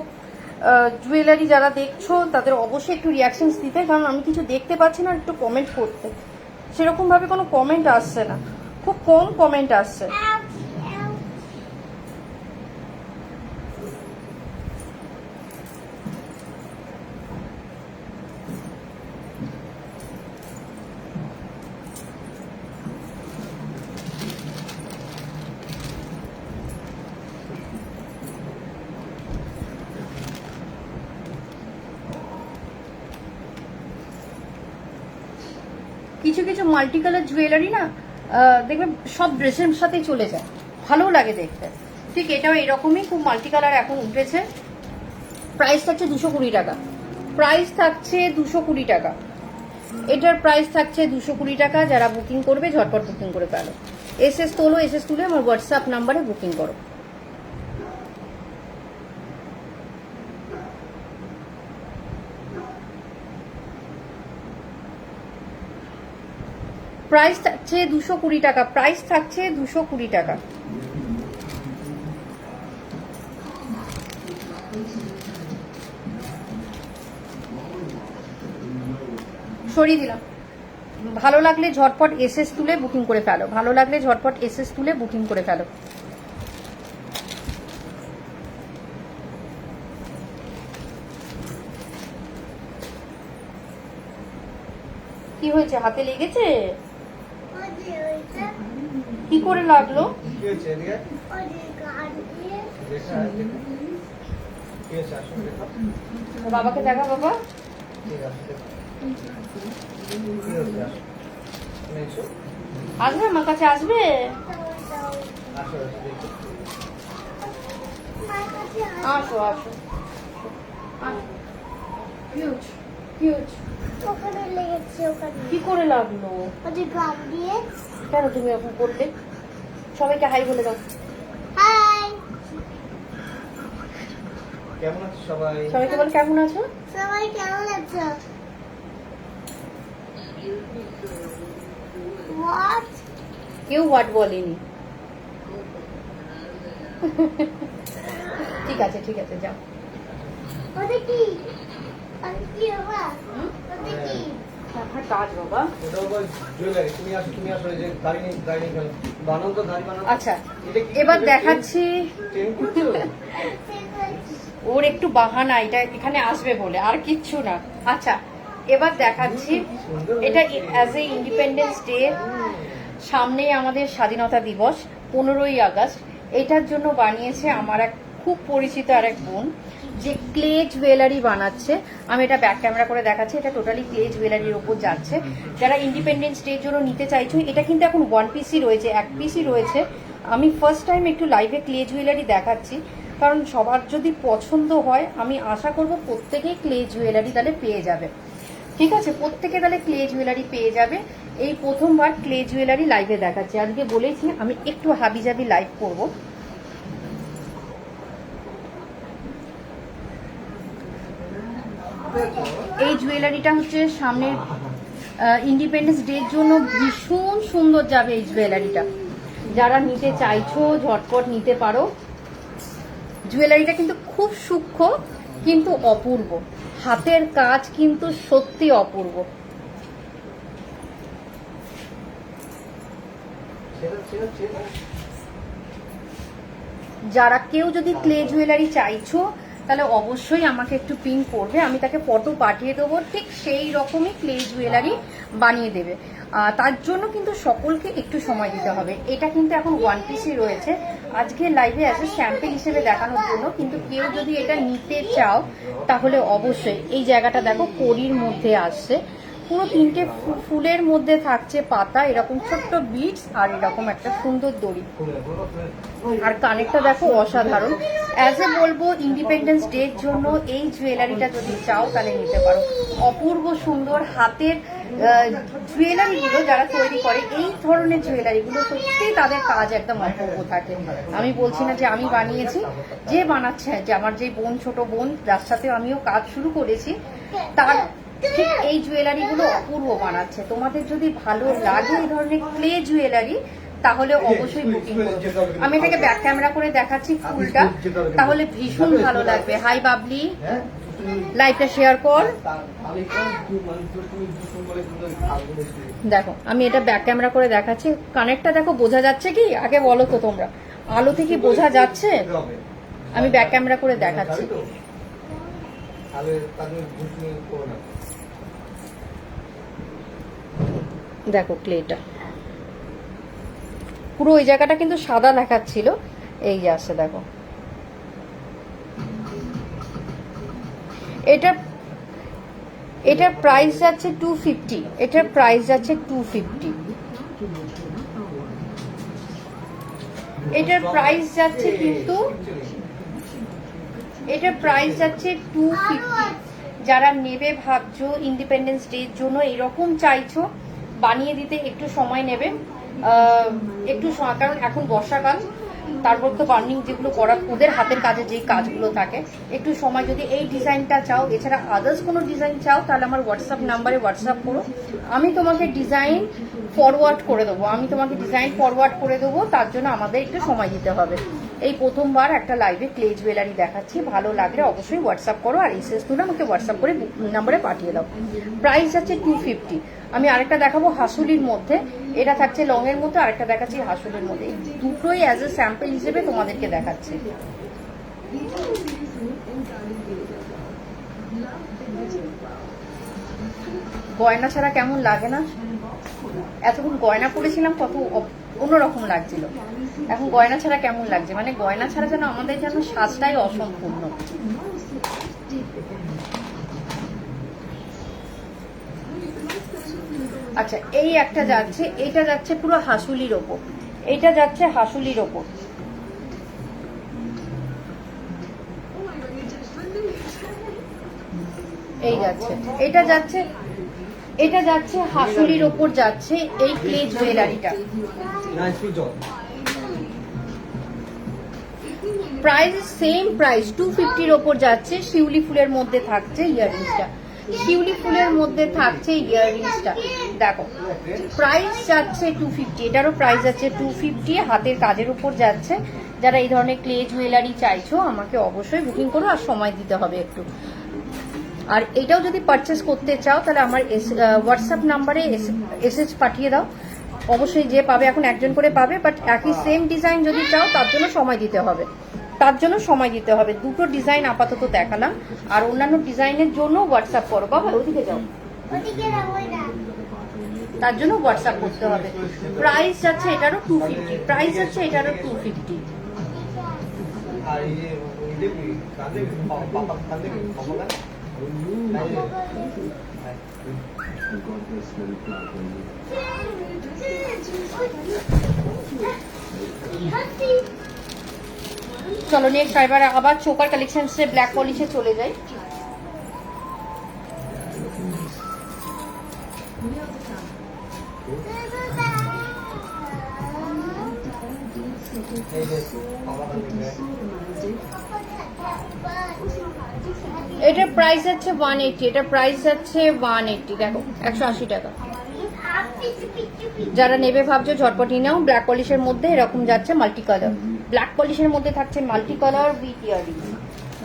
A: জুয়েলারি যারা দেখছো তাদের অবশ্যই একটু রিয়াকশনস দিতে, কারণ আমি কিছু দেখতে পাচ্ছি না, একটু কমেন্ট করতে। সেরকম ভাবে কোনো কমেন্ট আসছে না, খুব কম কমেন্ট আসছে। কিছু কিছু মাল্টি কালার জুয়েলারি না দেখবে সব ড্রেসের সাথেই চলে যায়, ভালো লাগে দেখতে। ঠিক এটাও এরকমই খুব মাল্টি কালার এখন উঠেছে। প্রাইস থাকছে 220 টাকা, প্রাইস থাকছে 220 টাকা, এটার প্রাইস থাকছে 220 টাকা। যারা বুকিং করবে ঝটপট বুকিং করে ফেলো। এসএস তোলো, এসএস তুলে আমার হোয়াটসঅ্যাপ নাম্বারে বুকিং করো। প্রাইস থাকছে 220 টাকা, প্রাইস থাকছে 220 টাকা। সরিয়ে দিলাম। ভালো লাগলে ঝটপট এসএস তুলে বুকিং করে ফেলো, ভালো লাগলে ঝটপট এসএস তুলে বুকিং করে ফেলো। কি হয়েছে, হাতে লেগেছে? কি করে লাগলো? বাবাকে দেখা, বাবা আসবে, আমার কাছে আসবে। আসো আসো, কিউট কিউট।
B: ওখানে লেগেছে, ওখানে
A: কি করে লাগলো?
B: ওই গান দিয়ে।
A: কেন তুমি ওরকম করলে? সবাইকে হাই বলে দাও।
B: হাই,
C: কেমন আছো সবাই?
A: সবাইকে বল কেমন আছো।
B: সবাই কেমন আছো?
A: কেউ ওয়াট বলেনি। ঠিক আছে যাও।
B: ওটা কি? ওটা কি বাবা? ওটা কি?
A: আমার কাজ বাবা।
C: ওটা আবার জুয়েলারি। তুমি আসো এই যে গাড়ি নিয়ে বানাও তো গাড়ি বানাও।
A: আচ্ছা এবার দেখাচ্ছি।
C: ট্রেন করছো?
A: ওর একটু বাহানা এটা এখানে আসবে বলে, আর কিচ্ছু না। আচ্ছা এবার দেখাচ্ছি, এটা অ্যাজ এ ইন্ডিপেন্ডেন্স ডে, সামনেই আমাদের স্বাধীনতা দিবস 15ই আগস্ট। এটার জন্য বানিয়েছে আমার এক খুব পরিচিত আর এক বোন, যে ক্লে জুয়েলারি বানাচ্ছে। আমি এটা ব্যাক ক্যামেরা করে দেখাচ্ছি। এটা টোটালি ক্লে জুয়েলারির ওপর যাচ্ছে। যারা ইন্ডিপেন্ডেন্স ডের জন্য নিতে চাইছো, এটা কিন্তু এখন 1 পিসই রয়েছে, 1 পিসই রয়েছে। আমি ফার্স্ট টাইম একটু লাইভে ক্লে জুয়েলারি দেখাচ্ছি, কারণ সবার যদি পছন্দ হয় আমি আশা করব প্রত্যেকেই ক্লে জুয়েলারি তাহলে পেয়ে যাবে। ঠিক আছে, প্রত্যেকে তাহলে ক্লে জুয়েলারি পেয়ে যাবে। এই প্রথমবার ক্লে জুয়েলারি লাইভে দেখাচ্ছি। আজকে বলেছি আমি একটু হাবিজাবি লাইভ করব। এই জুয়েলারিটা হচ্ছে সামনের ইন্ডিপেন্ডেন্স ডের জন্য ভীষণ সুন্দর যাবে এই জুয়েলারিটা। যারা নিতে চাইছো ঝটপট নিতে পারো। জুয়েলারিটা কিন্তু খুব সূক্ষ্ম কিন্তু অপূর্ব, হাতের কাজ কিন্তু সত্যি অপূর্ব। যারা কেউ যদি ক্লে জুয়েলারি চাইছো তাহলে অবশ্যই আমাকে একটু পিন করবে, আমি তাকে ফটো পাঠিয়ে দেবো, ঠিক সেই রকমই ক্লে জুয়েলারি বানিয়ে দেবে। তার জন্য কিন্তু সকলকে একটু সময় দিতে হবে। এটা কিন্তু এখন 1 পিসই রয়েছে আজকে লাইভে অ্যাজ এ স্যাম্পল হিসেবে দেখানোর জন্য। কিন্তু কেউ যদি এটা নিতে চাও তাহলে অবশ্যই এই জায়গাটা দেখো কড়ির মধ্যে আসছে, পুরো 3টে ফুলের মধ্যে থাকছে পাতা, এরকম ছোট্ট বিটস আর এরকম একটা সুন্দর দড়ি, আর কানেরটা দেখো অসাধারণ। অ্যাজ এ বলবো ইন্ডিপেন্ডেন্স ডের জন্য এই জুয়েলারিটা যদি চাও তাহলে নিতে পারো। অপূর্ব সুন্দর হাতের জুয়েলারিগুলো যারা তৈরি করে, এই ধরনের জুয়েলারিগুলো সত্যিই তাদের কাজ একদম অপূর্ব থাকে। আমি বলছি না যে আমি বানিয়েছি, যে বানাচ্ছে, যে আমার যে বোন, ছোট বোন যার সাথে আমিও কাজ শুরু করেছি, তার ঠিক এই জুয়েলারিগুলো অপূর্ব বানাচ্ছে। তোমাদের যদি ভালো লাগে এই ধরনের ক্লে জুয়েলারি তাহলে অবশ্যই বুকিং করো। আমি এটাকে ব্যাক ক্যামেরা করে দেখাচ্ছি ফুলটা, তাহলে ভীষণ ভালো লাগবে। হাই বাবলি, লাইভটা শেয়ার কর। দেখো আমি এটা ব্যাক ক্যামেরা করে দেখাচ্ছি, কানেরটা দেখো বোঝা যাচ্ছে কি? আগে বলো তো তোমরা, আলোতে কি বোঝা যাচ্ছে? আমি ব্যাক ক্যামেরা করে দেখাচ্ছি। দেখো ক্লেটা পুরো ওই জায়গাটা কিন্তু সাদা দেখাচ্ছিল, এই যে আসছে দেখো। এটার প্রাইস যাচ্ছে 250, এটার প্রাইস যাচ্ছে 250, এটার প্রাইস যাচ্ছে কিন্তু এটার প্রাইস যাচ্ছে 250। যারা নেবে ভাবছো ইন্ডিপেন্ডেন্স ডের জন্য এরকম চাইছো, বানিয়ে দিতে একটু সময় নেবে, একটু কারণ এখন বর্ষাকাল, তারপর তো বার্নিং যেগুলো করা ওদের হাতের কাজে যেই কাজগুলো থাকে, একটু সময় যদি এই ডিজাইনটা চাও, এছাড়া আদার্স কোনো ডিজাইন চাও তাহলে আমার হোয়াটসঅ্যাপ নাম্বারে হোয়াটসঅ্যাপ করো, আমি তোমাকে ডিজাইন ফরওয়ার্ড করে দেবো। তার জন্য আমাদের একটু সময় দিতে হবে। এই প্রথমবার একটা লাইভে ক্লে জুয়েলারি দেখাচ্ছি, ভালো লাগলে অবশ্যই হোয়াটসঅ্যাপ করো, আর এসএস তুলে আমাকে হোয়াটসঅ্যাপ করে নাম্বারে পাঠিয়ে দাও। প্রাইস যাচ্ছে 250। আমি আরেকটা দেখাবো হাসুলির মধ্যে, এটা থাকছে লং এর মধ্যে, আরেকটা দেখাচ্ছি হাসুলির মধ্যে। এই দুটোই অ্যাজ এ স্যাম্পল হিসেবে তোমাদেরকে দেখাচ্ছি। গয়না ছাড়া কেমন লাগে না? এতক্ষণ গয়না পরেছিলাম কত অন্যরকম লাগছিল, এখন গয়না ছাড়া কেমন লাগছে, মানে গয়না ছাড়া যেন আমাদের যেন সাজটাই অসম্পূর্ণ। আচ্ছা এই একটা যাচ্ছে, এটা যাচ্ছে পুরো হাসুলির ওপর, এটা যাচ্ছে হাসুলির ওপর। এই যাচ্ছে, এটা যাচ্ছে হাসুলির ওপর যাচ্ছে এই ক্লে জুয়েলারিটা। প্রাইস সেম প্রাইস 250-র ওপর যাচ্ছে, শিউলি ফুলের মধ্যে থাকছে ইয়াররিংসটা। শিউলি ফুলের মধ্যে থাকছে ইয়াররিংসটা, দেখো প্রাইস যাচ্ছে 250, এটারও প্রাইস আছে 250, হাতের কাজের উপর যাচ্ছে। যারা এই ধরনের ক্লে জুয়েলারি চাইছো আমাকে অবশ্যই বুকিং করো, আর সময় দিতে হবে একটু। আর এটাও যদি পারচেস করতে চাও তাহলে আমার হোয়াটসঅ্যাপ নাম্বারে এসএস পাঠিয়ে দাও, অবশ্যই যে পাবে, এখন একজন করে পাবে, বাট একই সেম ডিজাইন যদি চাও তার জন্য সময় দিতে হবে, দুটো ডিজাইন আপাতত দেখালাম, আর অন্যান্য ডিজাইনের জন্য হোয়াটসঅ্যাপ করো। বাবা ওদিকে যাও,
B: ওদিকে যাবো না।
A: তার জন্য হোয়াটসঅ্যাপ করতে হবে। প্রাইস যাচ্ছে এটারও 250, প্রাইস যাচ্ছে এটারও 250।
C: আর এই যে ওইটা কি কাঁদে পাপা কাঁদে কি কমলা
A: চলো নেক্সট এবার আবার চোকার কালেকশনসে ব্ল্যাক পলিশে চলে যাই।
C: এই যে কমলা কাঁদে
A: এটার প্রাইস আছে 180, এটার প্রাইস আছে 180, দেখো 180 টাকা। যারা নেবে ভাবছো ঝটপট নিয়ে নাও। ব্ল্যাক পলিশের মধ্যে এরকম যাচ্ছে মাল্টি কালার, ব্ল্যাক পলিশের মধ্যে থাকছে multi colour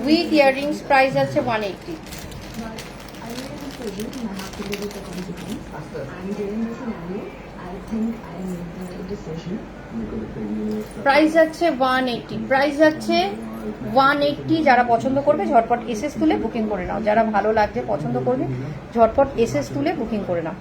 A: with earrings, price আছে 180। প্রাইস আছে 180, প্রাইস আছে 180। যারা পছন্দ করবে ঝটপট এসএস তুলে বুকিং করে নাও, যারা ভালো লাগছে পছন্দ করবে ঝটপট এসএস তুলে বুকিং করে নাও।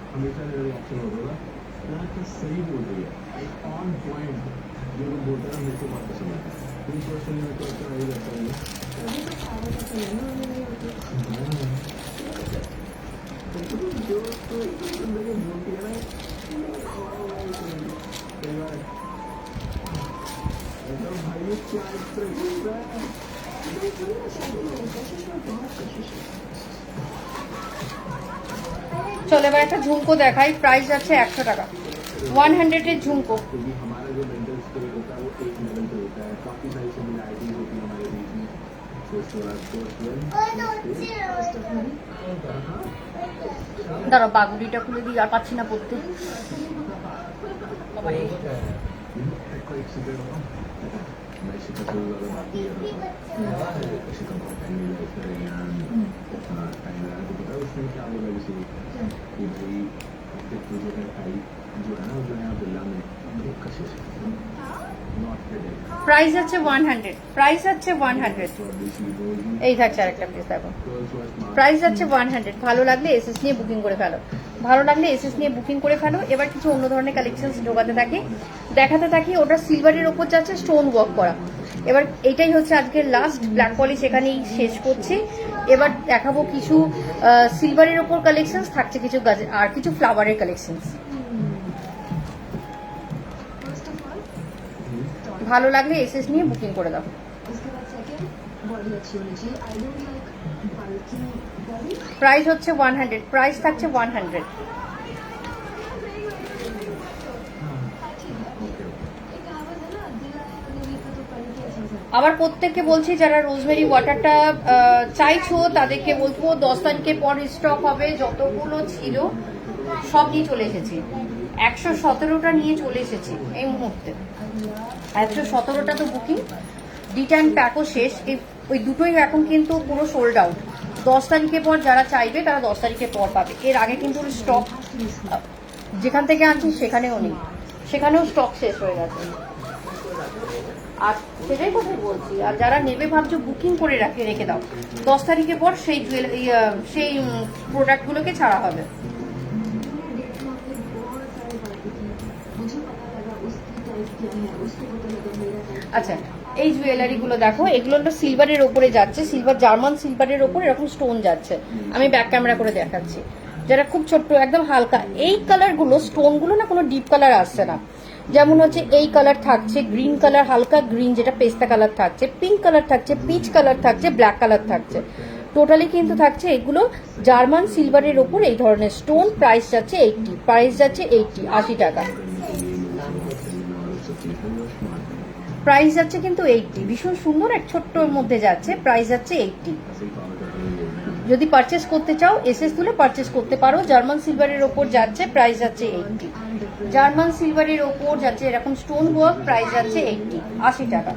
A: চলো এবার একটা ঝুমকো দেখাই, প্রাইস আছে 100 টাকা, 100 এর ঝুমকো। দাঁড়াও বাগুড়িটা খুলে দিই, আর পাচ্ছি না পড়তে। প্রাইস আছে 100, প্রাইস আছে 100। এই থাকছে আরেকটা পিস, দেখো প্রাইস আছে 100। ভালো লাগলে এসএস নিয়ে বুকিং করে ফেলো, এবার কিছু অন্য ধরনের কালেকশন দেখাতে থাকি। ওটা সিলভারের ওপর যাচ্ছে স্টোন ওয়ার্ক করা। এবার এটাই হচ্ছে আজকের লাস্ট ব্ল্যাক পলিশ, এখানেই শেষ করছি। এবার দেখাবো কিছু সিলভারের ওপর কালেকশন, থাকছে কিছু আর কিছু ফ্লাওয়ারের কালেকশন। ভালো লাগলে এসএস নিয়ে বুকিং করে দাও। প্রাইস হচ্ছে 100, প্রাইস থাকছে 100। আবার প্রত্যেককে বলছি যারা রোজমেরি ওয়াটারটা চাইছো তাদেরকে বলবো 10 তারিখের পর স্টক হবে, যতগুলো ছিল সব নিয়ে চলে এসেছি। 117টা নিয়ে চলে এসেছি এই মুহূর্তে, 117টা তো বুকিং, রিটার্ন প্যাকও শেষ। ওই দুটোই এখন কিন্তু পুরো সোল্ড আউট। 10 তারিখের পর যারা চাইবে তারা 10 তারিখের পর পাবে। এর আগে কিন্তু স্টক যেখান থেকে আনছি সেখানেও নেই, সেখানেও স্টক শেষ হয়ে গেছে। আর সেটাই কথাই বলছি, আর যারা নেবে ভাবছো বুকিং করে রেখে দাও, 10 তারিখের পর সেই সেই প্রোডাক্টগুলোকে ছাড়া হবে। আচ্ছা এই জুয়েলারিগুলো দেখো, এগুলো হলো সিলভারের ওপরে যাচ্ছে, সিলভার জার্মান সিলভারের ওপর এরকম স্টোন যাচ্ছে। আমি ব্যাক ক্যামেরা করে দেখাচ্ছি। যারা খুব ছোট্ট একদম হালকা, এই কালারগুলো স্টোনগুলো না কোনো ডিপ কালার আসছে না। যেমন হচ্ছে এই কালার থাকছে, গ্রিন কালার, হালকা গ্রিন যেটা পেস্তা কালার থাকছে, পিঙ্ক কালার থাকছে, পিচ কালার থাকছে, ব্ল্যাক কালার থাকছে। টোটালি কিন্তু থাকছে এগুলো জার্মান সিলভারের ওপর এই ধরনের স্টোন। প্রাইস যাচ্ছে 80, প্রাইস যাচ্ছে 80 টাকা। প্রাইস যাচ্ছে কিন্তু 80, ভীষণ সুন্দর এক ছোট্টর মধ্যে যাচ্ছে, প্রাইস যাচ্ছে 80। যদি পারচেস করতে চাও এসএস তুলে পারচেস করতে পারো। জার্মান সিলভারের ওপর যাচ্ছে, প্রাইস যাচ্ছে 80। জার্মান সিলভারের ওপর যাচ্ছে এরকম স্টোন ওয়ার্ক, প্রাইস যাচ্ছে 80 টাকা।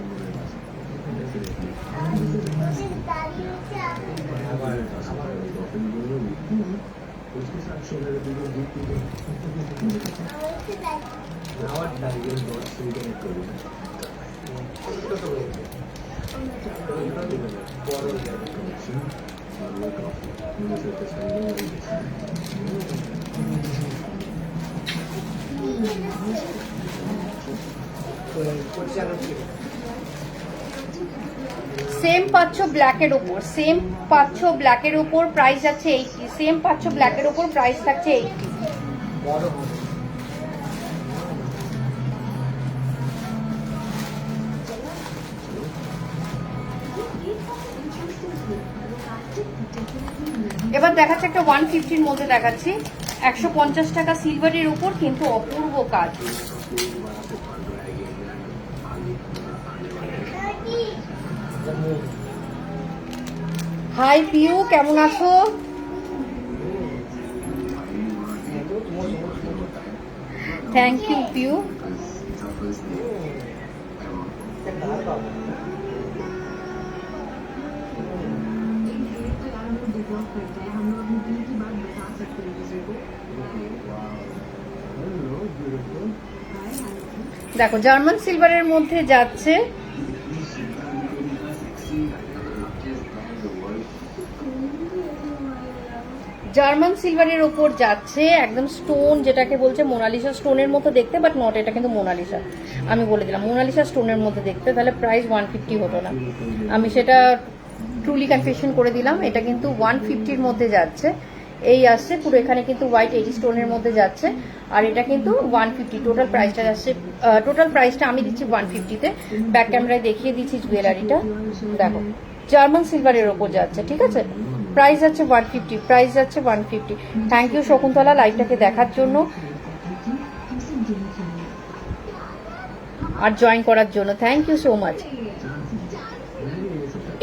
A: সেম পাচ্ছ ব্ল্যাকের ওপর, সেম পাচ্ছ ব্ল্যাকের ওপর, প্রাইস যাচ্ছে 80। সেম পাচ্ছ ব্ল্যাকের ওপর, প্রাইস থাকছে 80। এবার দেখাচ্ছে একটা 150-র মধ্যে দেখাচ্ছি, 150 টাকা সিলভারের উপর, কিন্তু অপূর্ব কাজ। হাই পিউ, কেমন আছো? Thank you Piu. দেখো জার্মান সিলভারের মধ্যে যাচ্ছে জার্মান সিলভারের ওপর যাচ্ছে একদম স্টোন, যেটাকে বলছে মোনালিসা স্টোনের মতো দেখতে, বাট নট, এটা কিন্তু মোনালিসা। আমি বলে দিলাম মোনালিসা স্টোনের মধ্যে দেখতে, তাহলে প্রাইস 150 হতো না, আমি সেটা ট্রুলি কনফেশন করে দিলাম। এটা কিন্তু 150-র মধ্যে যাচ্ছে, এই আসছে পুরো, এখানে কিন্তু হোয়াইট এডি স্টোনের মধ্যে যাচ্ছে, আর এটা কিন্তু 150। টোটাল প্রাইসটা যাচ্ছে, টোটাল প্রাইসটা আমি দিচ্ছি 150-তে। ব্যাক ক্যামেরায় দেখিয়ে দিচ্ছি জুয়েলারিটা, দেখো জার্মান সিলভারের ওপর যাচ্ছে, ঠিক আছে। প্রাইস যাচ্ছে 150, প্রাইস যাচ্ছে 150। থ্যাংক ইউ শকুন্তলা লাইভটাকে দেখার জন্য আর জয়েন করার জন্য, থ্যাংক ইউ সো মাচ।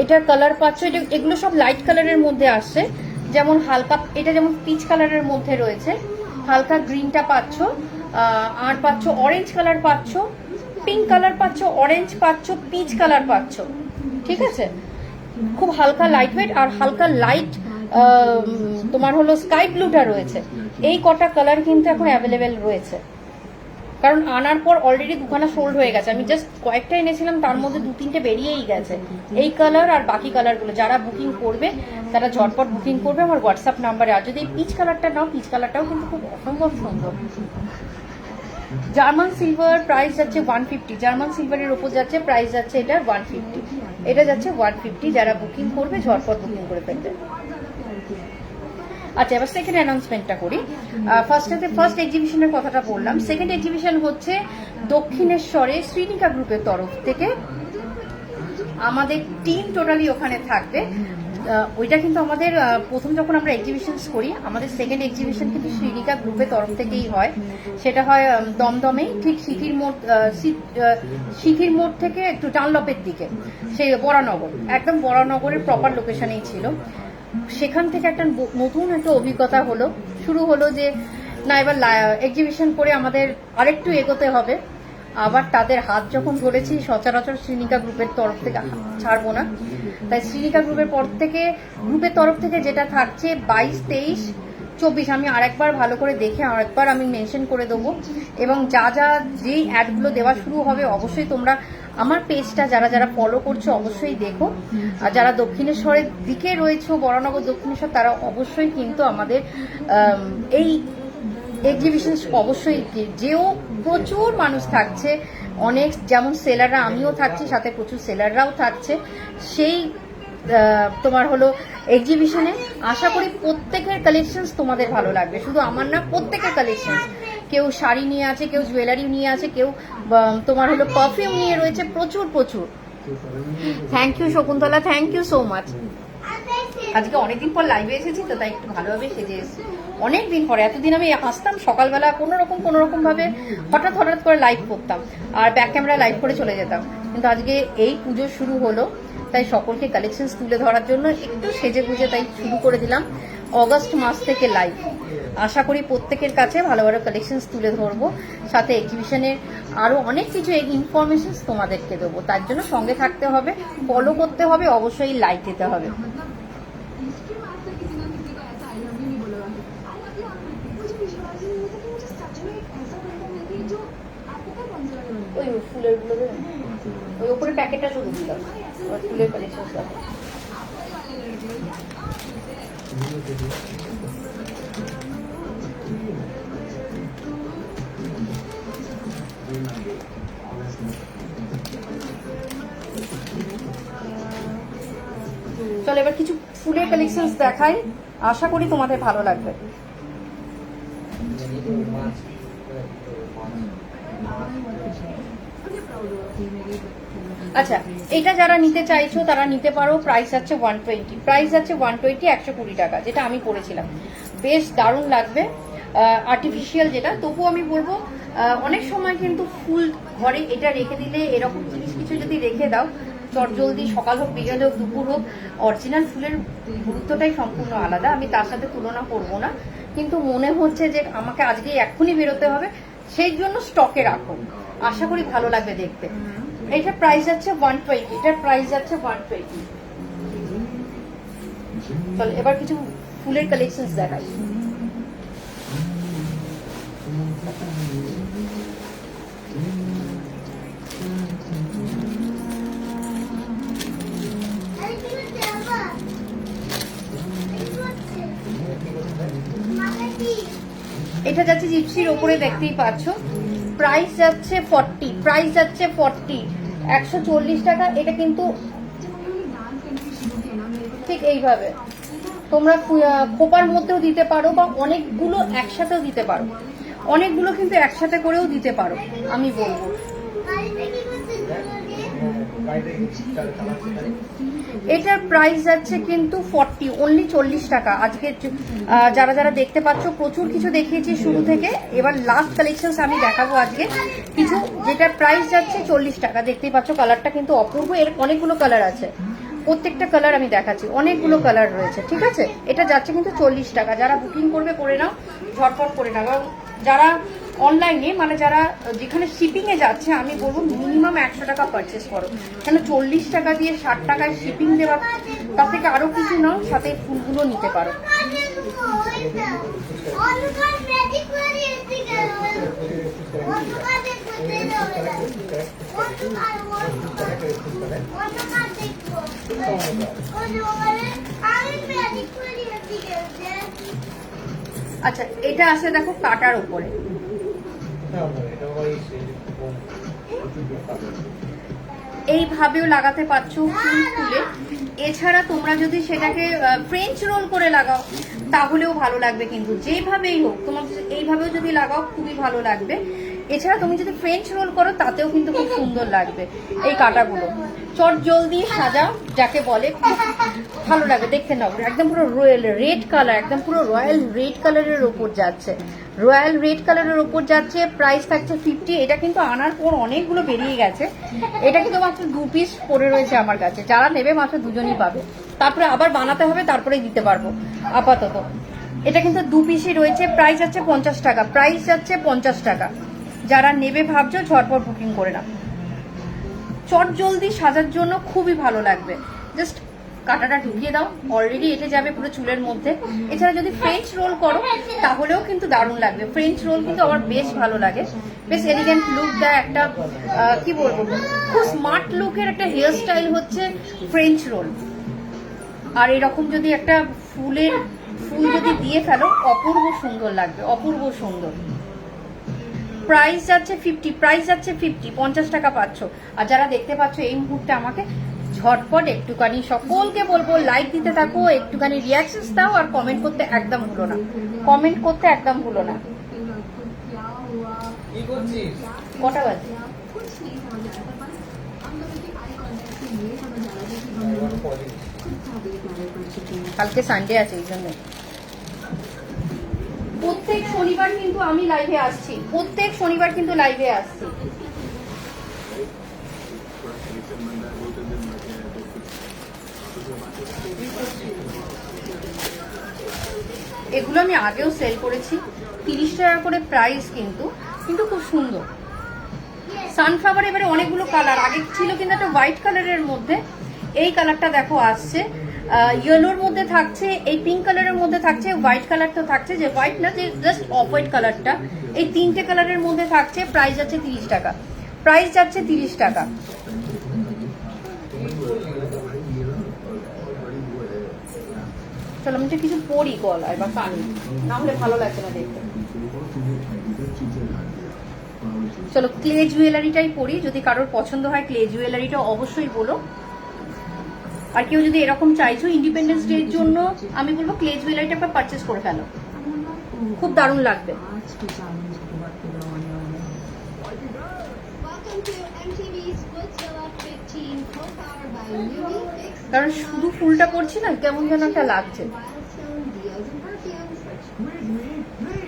A: এটার কালার পাচ্ছ, এগুলো সব লাইট কালারের মধ্যে আসছে, যেমন হালকা, এটা যেমন পিচ কালারের মধ্যে রয়েছে, হালকা গ্রিনটা পাচ্ছ, আর পাচ্ছ অরেঞ্জ কালার পাচ্ছ, পিঙ্ক কালার পাচ্ছ, অরেঞ্জ পাচ্ছ, পিচ কালার পাচ্ছ, ঠিক আছে। খুব হালকা লাইট ওয়েট, আর হালকা লাইট তোমার হলো স্কাই ব্লুটা রয়েছে। এই কটা কালার কিন্তু এখন অ্যাভেলেবেল রয়েছে, কারণ আনার পর অলরেডি দুখানা সোল্ড হয়ে গেছে। আমি জাস্ট কয়েকটা এনেছিলাম, তার মধ্যে 2-3টে বেরিয়েই গেছে। এই কালার আর বাকি কালারগুলো যারা বুকিং করবে তারা ঝটপট বুকিং করবে আমার হোয়াটসঅ্যাপ নাম্বারে। আর যদি এই পিচ কালারটা নাও, পিচ কালারটাও কিন্তু খুব অসম্ভব সুন্দর। জার্মান সিলভার প্রাইস যাচ্ছে 150, জার্মান সিলভারের ওপর যাচ্ছে, প্রাইস যাচ্ছে এটা 150, এটা যাচ্ছে 150। যারা বুকিং করবে ঝটপট বুকিং করে ফেলবে। আচ্ছা, এবার সেকেন্ড অ্যানাউন্সমেন্টটা করি। ফার্স্ট এক্সিবিশনের কথাটা বললাম, সেকেন্ড এক্সিবিশন হচ্ছে দক্ষিণেশ্বরে শ্রীনিকা গ্রুপের তরফ থেকে। আমাদের টিম টোটালি ওখানে থাকবে। ওইটা কিন্তু আমাদের প্রথম যখন আমরা এক্সিবিশন করি, আমাদের সেকেন্ড এক্সিবিশন কিন্তু শ্রীনিকা গ্রুপের তরফ থেকেই হয়। সেটা হয় দমদমে, ঠিক সিথির মোড় থেকে একটু ডানলপের দিকে, সেই বরানগর, একদম বরানগরের প্রপার লোকেশনেই ছিল। সেখান থেকে একটা নতুন একটা অভিজ্ঞতা হলো, শুরু হলো যে না, এবার এক্সিবিশন করে আমাদের আরেকটু এগোতে হবে। আবার তাদের হাত যখন ধরেছি, সচরাচর শ্রীনিকা গ্রুপের তরফ থেকে ছাড়বো না, তাই শ্রীনিকা গ্রুপের তরফ থেকে যেটা থাকছে 22, 23, 24, আমি আরেকবার ভালো করে দেখে আরেকবার আমি মেনশন করে দেবো। এবং যেই অ্যাডগুলো দেওয়া শুরু হবে, অবশ্যই তোমরা আমার পেজটা যারা ফলো করছো অবশ্যই দেখো। আর যারা দক্ষিণেশ্বরের দিকে রয়েছে, বরানগর দক্ষিণেশ্বর, তারা অবশ্যই কিন্তু আমাদের এই এক্সিবিশন অবশ্যই যেও, প্রচুর মানুষ থাকছে, অনেক, যেমন সেলাররা, আমিও থাকছি, সাথে প্রচুর সেলাররাও থাকছে। সেই তোমার হলো এক্সিবিশনে আশা করি প্রত্যেকের কালেকশনস তোমাদের ভালো লাগবে, শুধু আমার না, প্রত্যেকের কালেকশনস। কেউ শাড়ি নিয়ে আছে, কেউ জুয়েলারি নিয়ে আছে, কেউ তোমার হলো পারফিউম নিয়ে রয়েছে, প্রচুর প্রচুর। Thank you Shakuntala, thank you so much. আজকে অনেকদিন পর লাইভে এসেছি তো, তাই একটু ভালোভাবে সেজে এসেছি। অনেকদিন পরে, এতদিন আমি হাসতাম সকালবেলা কোনো রকম ভাবে হঠাৎ করে লাইভ করতাম, আর ব্যাক ক্যামেরা লাইভ করে চলে যেতাম। কিন্তু আজকে এই পুজো শুরু হলো, তাই সকলকে কালেকশনস তুলে ধরার জন্য একটু সেজে গুজে তাই শুরু করে দিলাম অগস্ট মাস থেকে লাইভ। আশা করি প্রত্যেকের কাছে ভালো ভালো কালেকশনস তুলে ধরবো, সাথে এক্সিবিশনের আরও অনেক কিছু ইনফরমেশনস তোমাদেরকে দেবো। তার জন্য সঙ্গে থাকতে হবে, ফলো করতে হবে, অবশ্যই লাইক দিতে হবে। ওই ফুলের গুলো দেবেন, ওই উপরে প্যাকেটটা শুধু দিলাম, ফুলের কালেকশন। চলো এবার কিছু ফুলের কালেকশন দেখাই, আশা করি তোমাদের ভালো লাগবে। আচ্ছা, এটা যারা নিতে চাইছো তারা নিতে পারো। প্রাইস আছে 120, প্রাইস আছে 120, 120 টাকা, যেটা আমি পরেছিলাম। বেশ দারুণ লাগবে, আর্টিফিশিয়াল যেটা। তবুও আমি বলবো অনেক সময় কিন্তু ফুল ঘরে এটা রেখে দিলে, এরকম জিনিস কিছু যদি রেখে দাও, চটজলদি সকাল হোক, বিকেল হোক, দুপুর হোক, অরিজিনাল ফুলের গুরুত্বটাই সম্পূর্ণ আলাদা। আমি তার সাথে তুলনা করব না, কিন্তু মনে হচ্ছে যে আমাকে আজকে এক্ষুনি বেরোতে হবে, সেই জন্য স্টকে রাখো। আশা করি ভালো লাগবে দেখতে। এটা প্রাইস আছে 120, এটার প্রাইস আছে 120। চলো এবার কিছু ফুলের কালেকশন দেখাই। এটা যাচ্ছে জিপসির ওপরে, দেখতেই পাচ্ছ। প্রাইস যাচ্ছে 40, প্রাইস যাচ্ছে 40, 140 টাকা। এটা কিন্তু ঠিক এইভাবে তোমরা খোপার মধ্যেও দিতে পারো, বা অনেকগুলো একসাথেও দিতে পারো, অনেকগুলো কিন্তু একসাথে করেও দিতে পারো। আমি বলবো এটার প্রাইস যাচ্ছে কিন্তু 40, অনলি 40 টাকা। আজকে যারা যারা দেখতে পাচ্ছ, প্রচুর কিছু দেখিয়েছি শুরু থেকে, এবার লাস্ট কালেকশন আমি দেখাবো আজকে কিছু, যেটার প্রাইস যাচ্ছে 40 টাকা। দেখতেই পাচ্ছ কালারটা কিন্তু অপূর্ব, এর অনেকগুলো কালার আছে, প্রত্যেকটা কালার আমি দেখাচ্ছি, অনেকগুলো কালার রয়েছে, ঠিক আছে। এটা যাচ্ছে কিন্তু 40 টাকা। যারা বুকিং করবে করে নাও, ঝটপট করে নাও। এবং যারা অনলাইনে, মানে যারা যেখানে শিপিংয়ে যাচ্ছে, আমি বলবো মিনিমাম 100 টাকা পারচেস করো, কেন 40 টাকা দিয়ে 60 টাকায় শিপিং দেওয়া, তার থেকে আরও কিছু নাও, সাথে ফুলগুলো নিতে পারো। আচ্ছা, এটা আছে দেখো কাটার উপরে, এইভাবেও লাগাতে পারছো ফুল ফুলে। এছাড়া তোমরা যদি সেটাকে ফ্রেঞ্চ রোল করে লাগাও তাহলেও ভালো লাগবে, কিন্তু যেভাবেই হোক তোমার এইভাবেও যদি লাগাও খুবই ভালো লাগবে। এছাড়া তুমি যদি ফ্রেঞ্চ রোল করো তাতেও কিন্তু খুব সুন্দর লাগবে। এই কাটাগুলো চট জলদি সাজা যাকে বলে, খুব ভালো লাগবে দেখতে। নাও একদম পুরো রয়্যাল রেড কালার, একদম পুরো রয়্যাল রেড কালারের ওপর যাচ্ছে, রয়্যাল রেড কালারের ওপর যাচ্ছে। প্রাইস থাকছে 50। এটা কিন্তু আনার পর অনেকগুলো বেরিয়ে গেছে, এটা কিন্তু মাত্র 2 পিস পড়ে রয়েছে আমার কাছে। যারা নেবে মাত্র 2জনই পাবে, তারপরে আবার বানাতে হবে, তারপরেই দিতে পারবো। আপাতত এটা কিন্তু 2 পিসই রয়েছে। প্রাইস আছে 50 টাকা, প্রাইস যাচ্ছে 50 টাকা। যারা নেবে ভাবছো ঝটপট বুকিং করে নাও, চট জলদি সাজার জন্য খুবই ভালো লাগবে। জাস্ট কাটাটা ঢুকিয়ে দাও, অলরেডি এটে যাবে পুরো চুলের মধ্যে। এছাড়া যদি ফ্রেঞ্চ রোল করো তাহলেও কিন্তু দারুণ লাগবে। ফ্রেঞ্চ রোল কিন্তু আমার বেশ ভালো লাগে, বেশ এলিগেন্ট লুক দেয় একটা, কি বলবো, খুব স্মার্ট লুকের একটা হেয়ার স্টাইল হচ্ছে ফ্রেঞ্চ রোল। আর এরকম যদি একটা ফুল যদি দিয়ে ফেলো, অপূর্ব সুন্দর লাগবে, অপূর্ব সুন্দর। প্রাইস যাচ্ছে 50, প্রাইস যাচ্ছে 50, 50 টাকা পাচ্ছ। আর যারা দেখতে পাচ্ছ এই মুহূর্তে আমাকে, ঝটপট একটুখানি সকলকে বলবো লাইক দিতে থাকো, একটুখানি রিয়াকশনস দাও, আর কমেন্ট করতে একদম ভুলো না, কমেন্ট করতে একদম ভুলো না। কটা বাজে? কালকে সানডে আছে, এই জন্য। প্রত্যেক শনিবার কিন্তু আমি লাইভে আসছি, প্রত্যেক শনিবার কিন্তু লাইভে আসছি। এগুলো আমি আগেও সেল করেছি, 30 টাকা করে প্রাইস, কিন্তু খুব সুন্দর। সানফ্লাওয়ার এবারে অনেকগুলো কালার, আগে ছিল কিন্তু একটা হোয়াইট কালারের মধ্যে, এই কালারটা দেখো আসছে, ইয়েলোর মধ্যে থাকছে, এই পিঙ্ক কালারের মধ্যে থাকছে, হোয়াইট কালার তো থাকছে, যে হোয়াইট না, যে জাস্ট অফ হোয়াইট কালারটা, এই 3টে কালারের মধ্যে থাকছে। প্রাইস যাচ্ছে 30 টাকা, প্রাইস যাচ্ছে 30 টাকা। চলো আমি কিছু পরি গলায় বা কানে, না হলে ভালো লাগছে না দেখতে। চলো ক্লে জুয়েলারিটাই পরি, যদি কারোর পছন্দ হয় ক্লে জুয়েলারিটা অবশ্যই বলো। আর কেউ যদি এরকম চাইছো ইন্ডিপেন্ডেন্স ডের জন্য, আমি বলবো ক্লে জুয়েলারিটা একটা পারচেস করে ফেলো, খুব দারুণ লাগবে। কারণ শুধু ফুলটা পরছি না, কেমন যেন একটা লাগছে।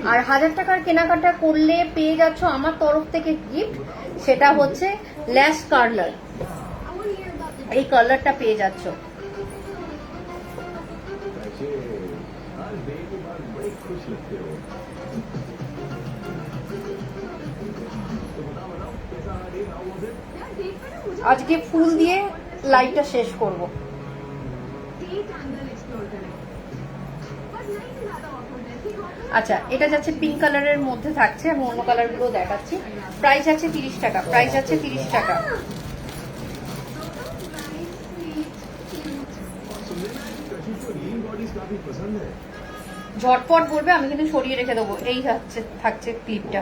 A: আর 1000 টাকার কেনাকাটা করলে পেয়ে যাচ্ছ আমার তরফ থেকে গিফট, সেটা হচ্ছে ল্যাশ কার্লার। এই কার্লারটা পেয়ে যাচ্ছ। আজকে ফুল দিয়ে লাইভটা শেষ করব। আচ্ছা, এটা যাচ্ছে পিঙ্ক কালারের মধ্যে থাকছে, আমি অন্য কালারগুলো দেখাচ্ছি। প্রাইস আছে 30 টাকা, প্রাইস আছে 30 টাকা। ঝটপট বলবে, আমি কিন্তু সরিয়ে রেখে দেবো। এই থাকছে ক্লিপটা।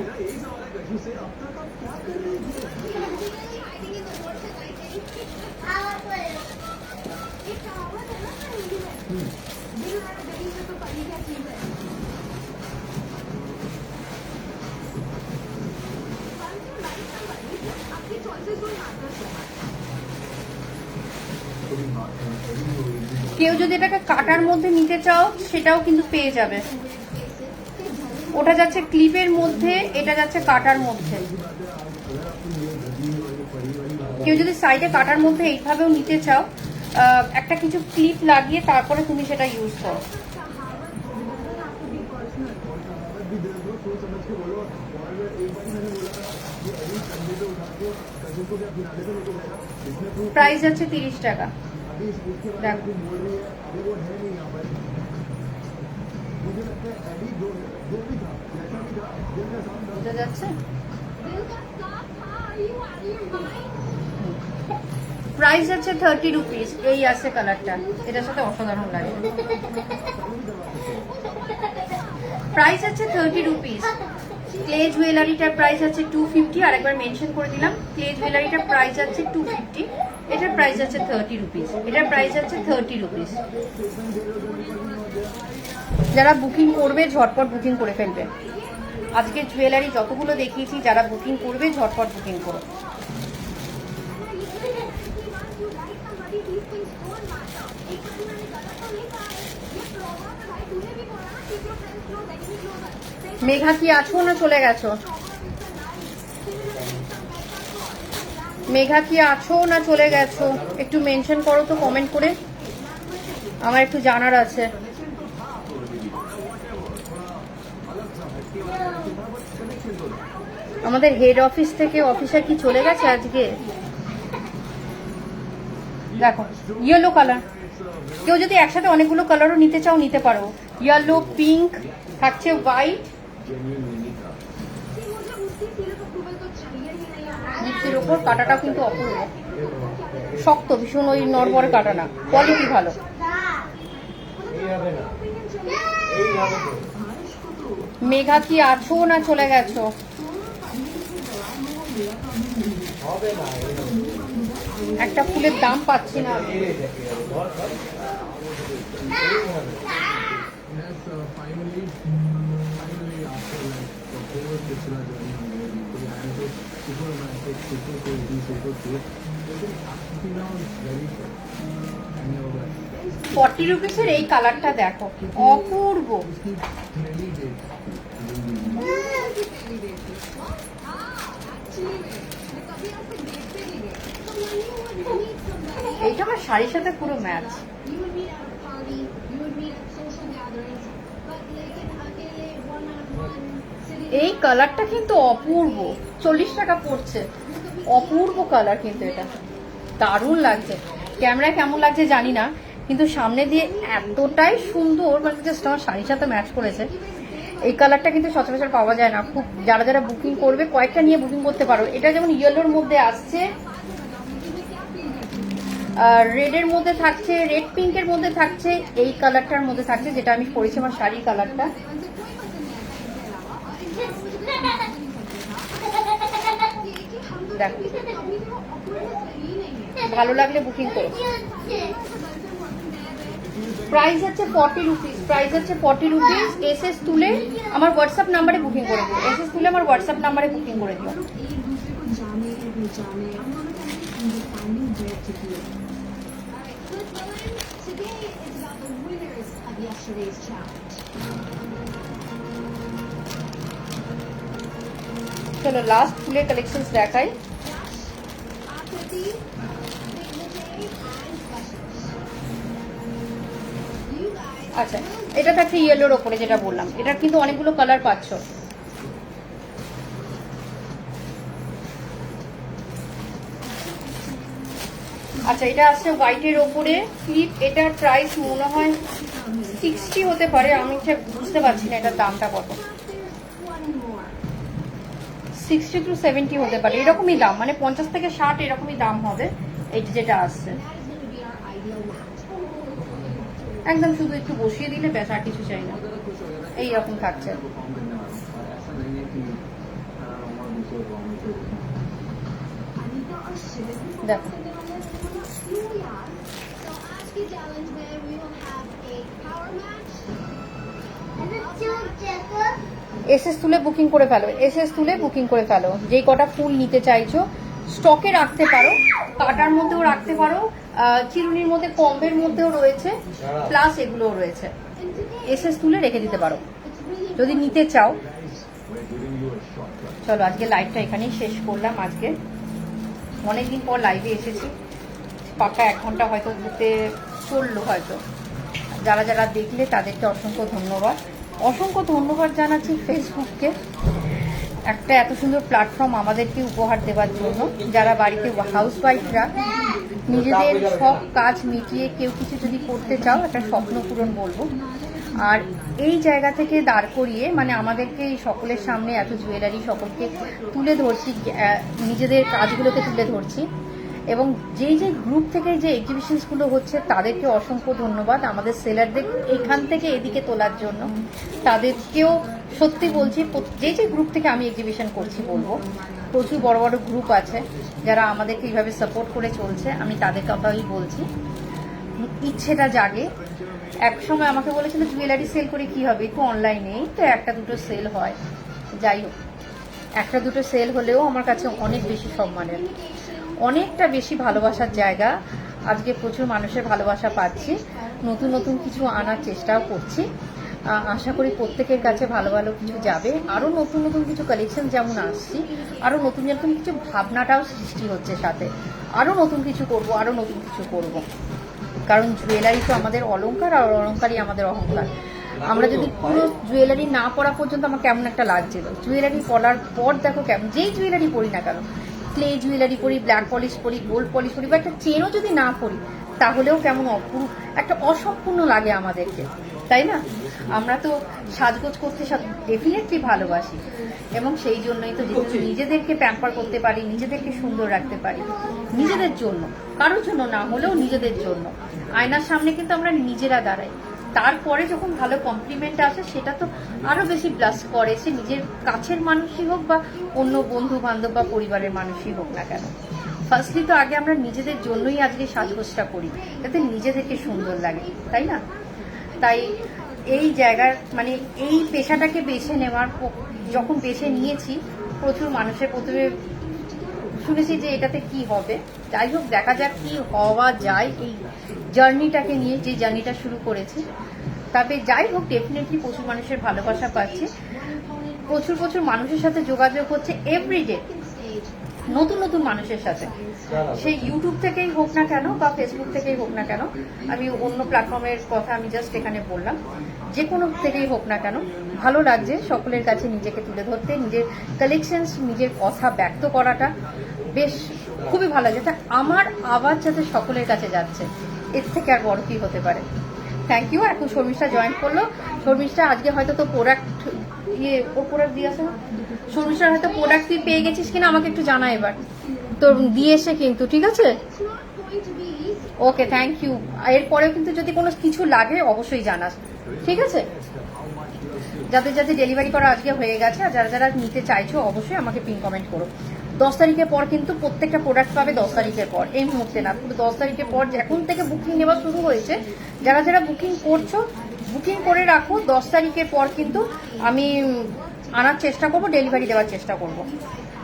A: কেউ যদি এটাকে কাটার মধ্যে নিতে চাও সেটাও কিন্তু পেয়ে যাবে। ওটা যাচ্ছে ক্লিপের মধ্যে, এটা যাচ্ছে কাটার মধ্যে। কেউ যদি সাইডে কাটার মধ্যে এইভাবেও নিতে চাও, একটা কিছু ক্লিপ লাগিয়ে তারপরে তুমি সেটা ইউজ করো। প্রাইস আছে 30 টাকা। দেখো বোঝা যাচ্ছে। প্রাইস আছে 30 রুপিস। এই আছে কালারটা, এটার সাথে অসাধারণ লাগে। প্রাইস আছে 30 রুপিস। ক্লে জুয়েলারিটার প্রাইস আছে 250। আরেকবার মেনশন করে দিলাম, ক্লে জুয়েলারিটার প্রাইস আছে 250, এটার প্রাইস আছে 30 রুপিস, এটার প্রাইস আছে 30 রুপিস। যারা বুকিং করবে ঝটপট বুকিং করে ফেলবে। আজকে জুয়েলারি যতগুলো দেখিয়েছি, যারা বুকিং করবে ঝটপট বুকিং করো। মেঘা কি আছো না চলে গেছো? মেঘা কি আছো না চলে গেছো? একটু মেনশন করো তো কমেন্ট করে, আমার একটু জানার আছে। আমাদের হেড অফিস থেকে অফিসার কি চলে গেছে আজকে? দেখো ইয়েলো কালার, কেউ যদি একসাথে অনেকগুলো কালারও নিতে চাও নিতে পারো। ইয়েলো, পিঙ্ক থাকছে, হোয়াইট, জিপসির ওপর। কাটাটা কিন্তু অপূর্ব, শক্ত ভীষণ, ওই নরবরে কাটা না, কোয়ালিটি ভালো। মেঘা কি আছো না চলে গেছো? একটা ফুলের দাম পাচ্ছি না আমি। $40 রুপিসের এই কালারটা দেখো, অপূর্ব। এইটা আমার শাড়ির সাথে পুরো ম্যাচ। এই কালারটা কিন্তু অপূর্ব, 40 টাকা পড়ছে। অপূর্ব কালার কিন্তু এটা, দারুণ লাগছে। ক্যামেরায় কেমন লাগছে জানি না, কিন্তু সামনে দিয়ে এতটাই সুন্দর, মানে জাস্ট আমার শাড়ির সাথে ম্যাচ করেছে। এই কালারটা কিন্তু সচরাচর পাওয়া যায় না। খুব যারা যারা বুকিং করবে কয়েকটা নিয়ে বুকিং করতে পারো। এটা যেমন ইয়েলোর মধ্যে আসছে, রেডের মধ্যে থাকছে, রেড পিঙ্কের মধ্যে থাকছে, এই কালারটার মধ্যে থাকছে যেটা আমি পরেছি, আমার শাড়ির কালারটা। দেখো, ভালো লাগলে বুকিং করো। প্রাইস হচ্ছে 40 রুপিস, প্রাইস হচ্ছে 40 রুপিস। এসএস তুলে আমার হোয়াটসঅ্যাপ নাম্বারে বুকিং করে দিও, এসএস তুলে আমার হোয়াটসঅ্যাপ নাম্বারে বুকিং করে দিও। চলো লাস্ট ফুলে কালেকশনস দেখাই। আচ্ছা, এটা থাকছে ইয়েলোর ওপরে, যেটা বললাম, এটা কিন্তু অনেকগুলো কালার পাচ্ছ। আচ্ছা, এটা আসছে হোয়াইটের ওপরে ক্লিপ। এটার প্রাইস মনে হয় 60 হতে পারে, আমি ঠিক বুঝতে পারছি না এটার দামটা কত। 60 to 70 হতে পারে, এরকমই দাম, মানে 50 থেকে 60 এরকমই দাম হবে। এইটা যেটা আসছে একদম শুধু একটু বসিয়ে দিলে ব্যাস, আর কিছু চাই না। এইরকম থাকছে। দেখো, এসএস তুলে বুকিং করে ফেলো, এসএস তুলে বুকিং করে ফেলো। যেই কটা ফুল নিতে চাইছো স্টকে রাখতে পারো, কাটার মধ্যেও রাখতে পারো, চিরুনির মধ্যে কম্বের মধ্যেও রয়েছে, প্লাস এগুলোও রয়েছে। এসএস তুলে রেখে দিতে পারো যদি নিতে চাও। চলো আজকে লাইভটা এখানেই শেষ করলাম। আজকে অনেকদিন পর লাইভে এসেছি, পাক্কা 1 ঘন্টা হয়তো হতে চললো হয়তো। যারা যারা দেখলে তাদেরকে অসংখ্য ধন্যবাদ। অসংখ্য ধন্যবাদ জানাচ্ছি ফেসবুককে, একটা এত সুন্দর প্ল্যাটফর্ম আমাদেরকে উপহার দেওয়ার জন্য। যারা বাড়িতে হাউস ওয়াইফরা নিজেদের সব কাজ মিটিয়ে কেউ কিছু যদি করতে চাও, একটা স্বপ্ন পূরণ বলবো। আর এই জায়গা থেকে দাঁড় করিয়ে, মানে আমাদেরকে এই সকলের সামনে এত জুয়েলারি সকলকে তুলে ধরছি, নিজেদের কাজগুলোকে তুলে ধরছি। এবং যেই যে গ্রুপ থেকে যে এক্সিবিশনসগুলো হচ্ছে তাদেরকে অসংখ্য ধন্যবাদ, আমাদের সেলারদের এখান থেকে এদিকে তোলার জন্য। তাদেরকেও সত্যি বলছি, যে গ্রুপ থেকে আমি এক্সিবিশন করছি বলবো, প্রচুর বড় বড় গ্রুপ আছে যারা আমাদেরকে এইভাবে সাপোর্ট করে চলছে। আমি তাদের কথাই বলছি। ইচ্ছেটা জাগে। এক সময় আমাকে বলেছিল জুয়েলারি সেল করে কি হবে, একটু অনলাইনেই তো একটা দুটো সেল হয়। যাই হোক, একটা দুটো সেল হলেও আমার কাছে অনেক বেশি সম্মানের, অনেকটা বেশি ভালোবাসার জায়গা। আজকে প্রচুর মানুষের ভালোবাসা পাচ্ছি, নতুন নতুন কিছু আনার চেষ্টাও করছি। আশা করি প্রত্যেকের কাছে ভালো ভালো কিছু যাবে। আরও নতুন নতুন কিছু কালেকশন যেমন আসছি, আরও নতুন নতুন কিছু ভাবনাটাও সৃষ্টি হচ্ছে সাথে। আরও নতুন কিছু করব, আরও নতুন কিছু করব। কারণ জুয়েলারি তো আমাদের অলংকার, আর অলংকারই আমাদের অহংকার। আমরা যদি পুরো জুয়েলারি না পরা পর্যন্ত আমার কেমন একটা লাগছিল, জুয়েলারি পরার পর দেখো কেমন, যেই জুয়েলারি পরি না কেন, ক্লে জুয়েলারি পরি, ব্ল্যাক পলিশ পরি, গোল্ড পলিশ পরি, বা একটা চেনও যদি না পরি তাহলেও কেমন অপূর্ব একটা অসম্পূর্ণ লাগে আমাদেরকে, তাই না? আমরা তো সাজগোজ করতে ডেফিনেটলি ভালোবাসি, এবং সেই জন্যই তো নিজেদেরকে প্যাম্পার করতে পারি, নিজেদেরকে সুন্দর রাখতে পারি, নিজেদের জন্য, কারোর জন্য না হলেও নিজেদের জন্য। আয়নার সামনে কিন্তু আমরা নিজেরা দাঁড়াই, তারপরে যখন ভালো কমপ্লিমেন্ট আসে সেটা তো আরো বেশি ব্লাস করে, সে নিজের কাছের মানুষই হোক বা অন্য বন্ধু বান্ধব বা পরিবারের মানুষই হোক না কেন। ফার্স্টলি তো আগে আমরা নিজেদের জন্যই আজকে সাজগোজটা করি, যাতে নিজেদেরকে সুন্দর লাগে, তাই না? তাই এই জায়গার, মানে এই পেশাটাকে বেছে নেওয়ার, যখন বেছে নিয়েছি, প্রচুর মানুষের প্রথমে শুনেছি যে এটাতে কি হবে। যাই হোক, দেখা যাক কি হওয়া যায় এই জার্নিটাকে নিয়ে, যে জার্নিটা শুরু করেছি। তবে যাই হোক, ডেফিনেটলি প্রচুর মানুষের ভালোবাসা পাচ্ছি, প্রচুর প্রচুর মানুষের সাথে যোগাযোগ হচ্ছে এভরিডে। নতুন নতুন মানুষের সাথে, সেই ইউটিউব থেকেই হোক না কেন বা ফেসবুক থেকেই হোক না কেন, আমি অন্য প্ল্যাটফর্মের কথা আমি জাস্ট এখানে বললাম, যে কোনো থেকেই হোক না কেন ভালো লাগছে সকলের কাছে নিজেকে তুলে ধরতে, নিজের কালেকশনস, নিজের কথা ব্যক্ত করাটা বেশ খুবই ভালো লাগছে। তা আমার আওয়াজ যাতে সকলের কাছে যাচ্ছে, এর থেকে আর বড় কি হতে পারে। Thank you. এখন শর্মিষ্ঠা জয়েন করলো। শর্মিষ্ঠা আজকে হয়তো তো প্রোডাক্ট ওর প্রোডাক্ট দিয়ে আসে না, শর্মিষ্ঠার হয়তো প্রোডাক্ট তুই পেয়ে গেছিস কিনা আমাকে একটু জানা এবার, তো দিয়ে এসে কিন্তু, ঠিক আছে? ওকে, থ্যাংক ইউ। এরপরেও কিন্তু যদি কোনো কিছু লাগে অবশ্যই জানাস, ঠিক আছে? যাদের যাদের ডেলিভারি করা আজকে হয়ে গেছে আর যারা যারা নিতে চাইছো অবশ্যই আমাকে পিন কমেন্ট করো। 10 তারিখের পর কিন্তু প্রত্যেকটা প্রোডাক্ট পাবে 10 তারিখের পর, এই মুহূর্তে না, পুরো 10 তারিখের পর এখন থেকে বুকিং নেওয়া শুরু হয়েছে। যারা যারা বুকিং করছো বুকিং করে রাখো, 10 তারিখের পর কিন্তু আমি আনার চেষ্টা করব, ডেলিভারি দেওয়ার চেষ্টা করব,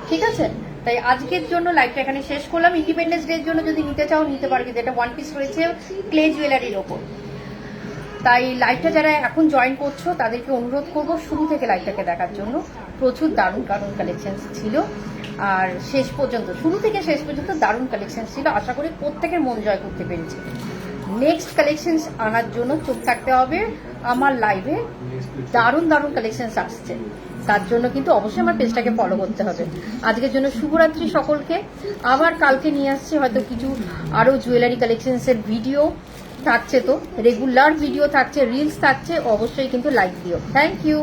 A: ঠিক আছে? তাই আজকের জন্য লাইভটা এখানে শেষ করলাম। ইন্ডিপেন্ডেন্স ডে এর জন্য যদি নিতে চাও নিতে পারো, কিন্তু এটা ওয়ান পিস রয়েছে ক্লে জুয়েলারির ওপর। তাই লাইভটা যারা এখন জয়েন করছো তাদেরকে অনুরোধ করব শুরু থেকে লাইভটাকে দেখার জন্য। প্রচুর দারুণ দারুণ কালেকশন ছিল, আর শেষ পর্যন্ত, শুরু থেকে শেষ পর্যন্ত দারুণ কালেকশন ছিল। আশা করি প্রত্যেকের মন জয় করতে পেরেছি। নেক্সট কালেকশন আনার জন্য চোখ থাকতে হবে আমার লাইভে, দারুণ দারুণ কালেকশন আসছে, তার জন্য কিন্তু অবশ্যই আমার পেজটাকে ফলো করতে হবে। আজকের জন্য শুভরাত্রি সকলকে। আবার কালকে নিয়ে আসছি হয়তো কিছু আরও জুয়েলারি কালেকশনসের ভিডিও থাকছে, তো রেগুলার ভিডিও থাকছে, রিলস থাকছে, অবশ্যই কিন্তু লাইক দিও। Thank you.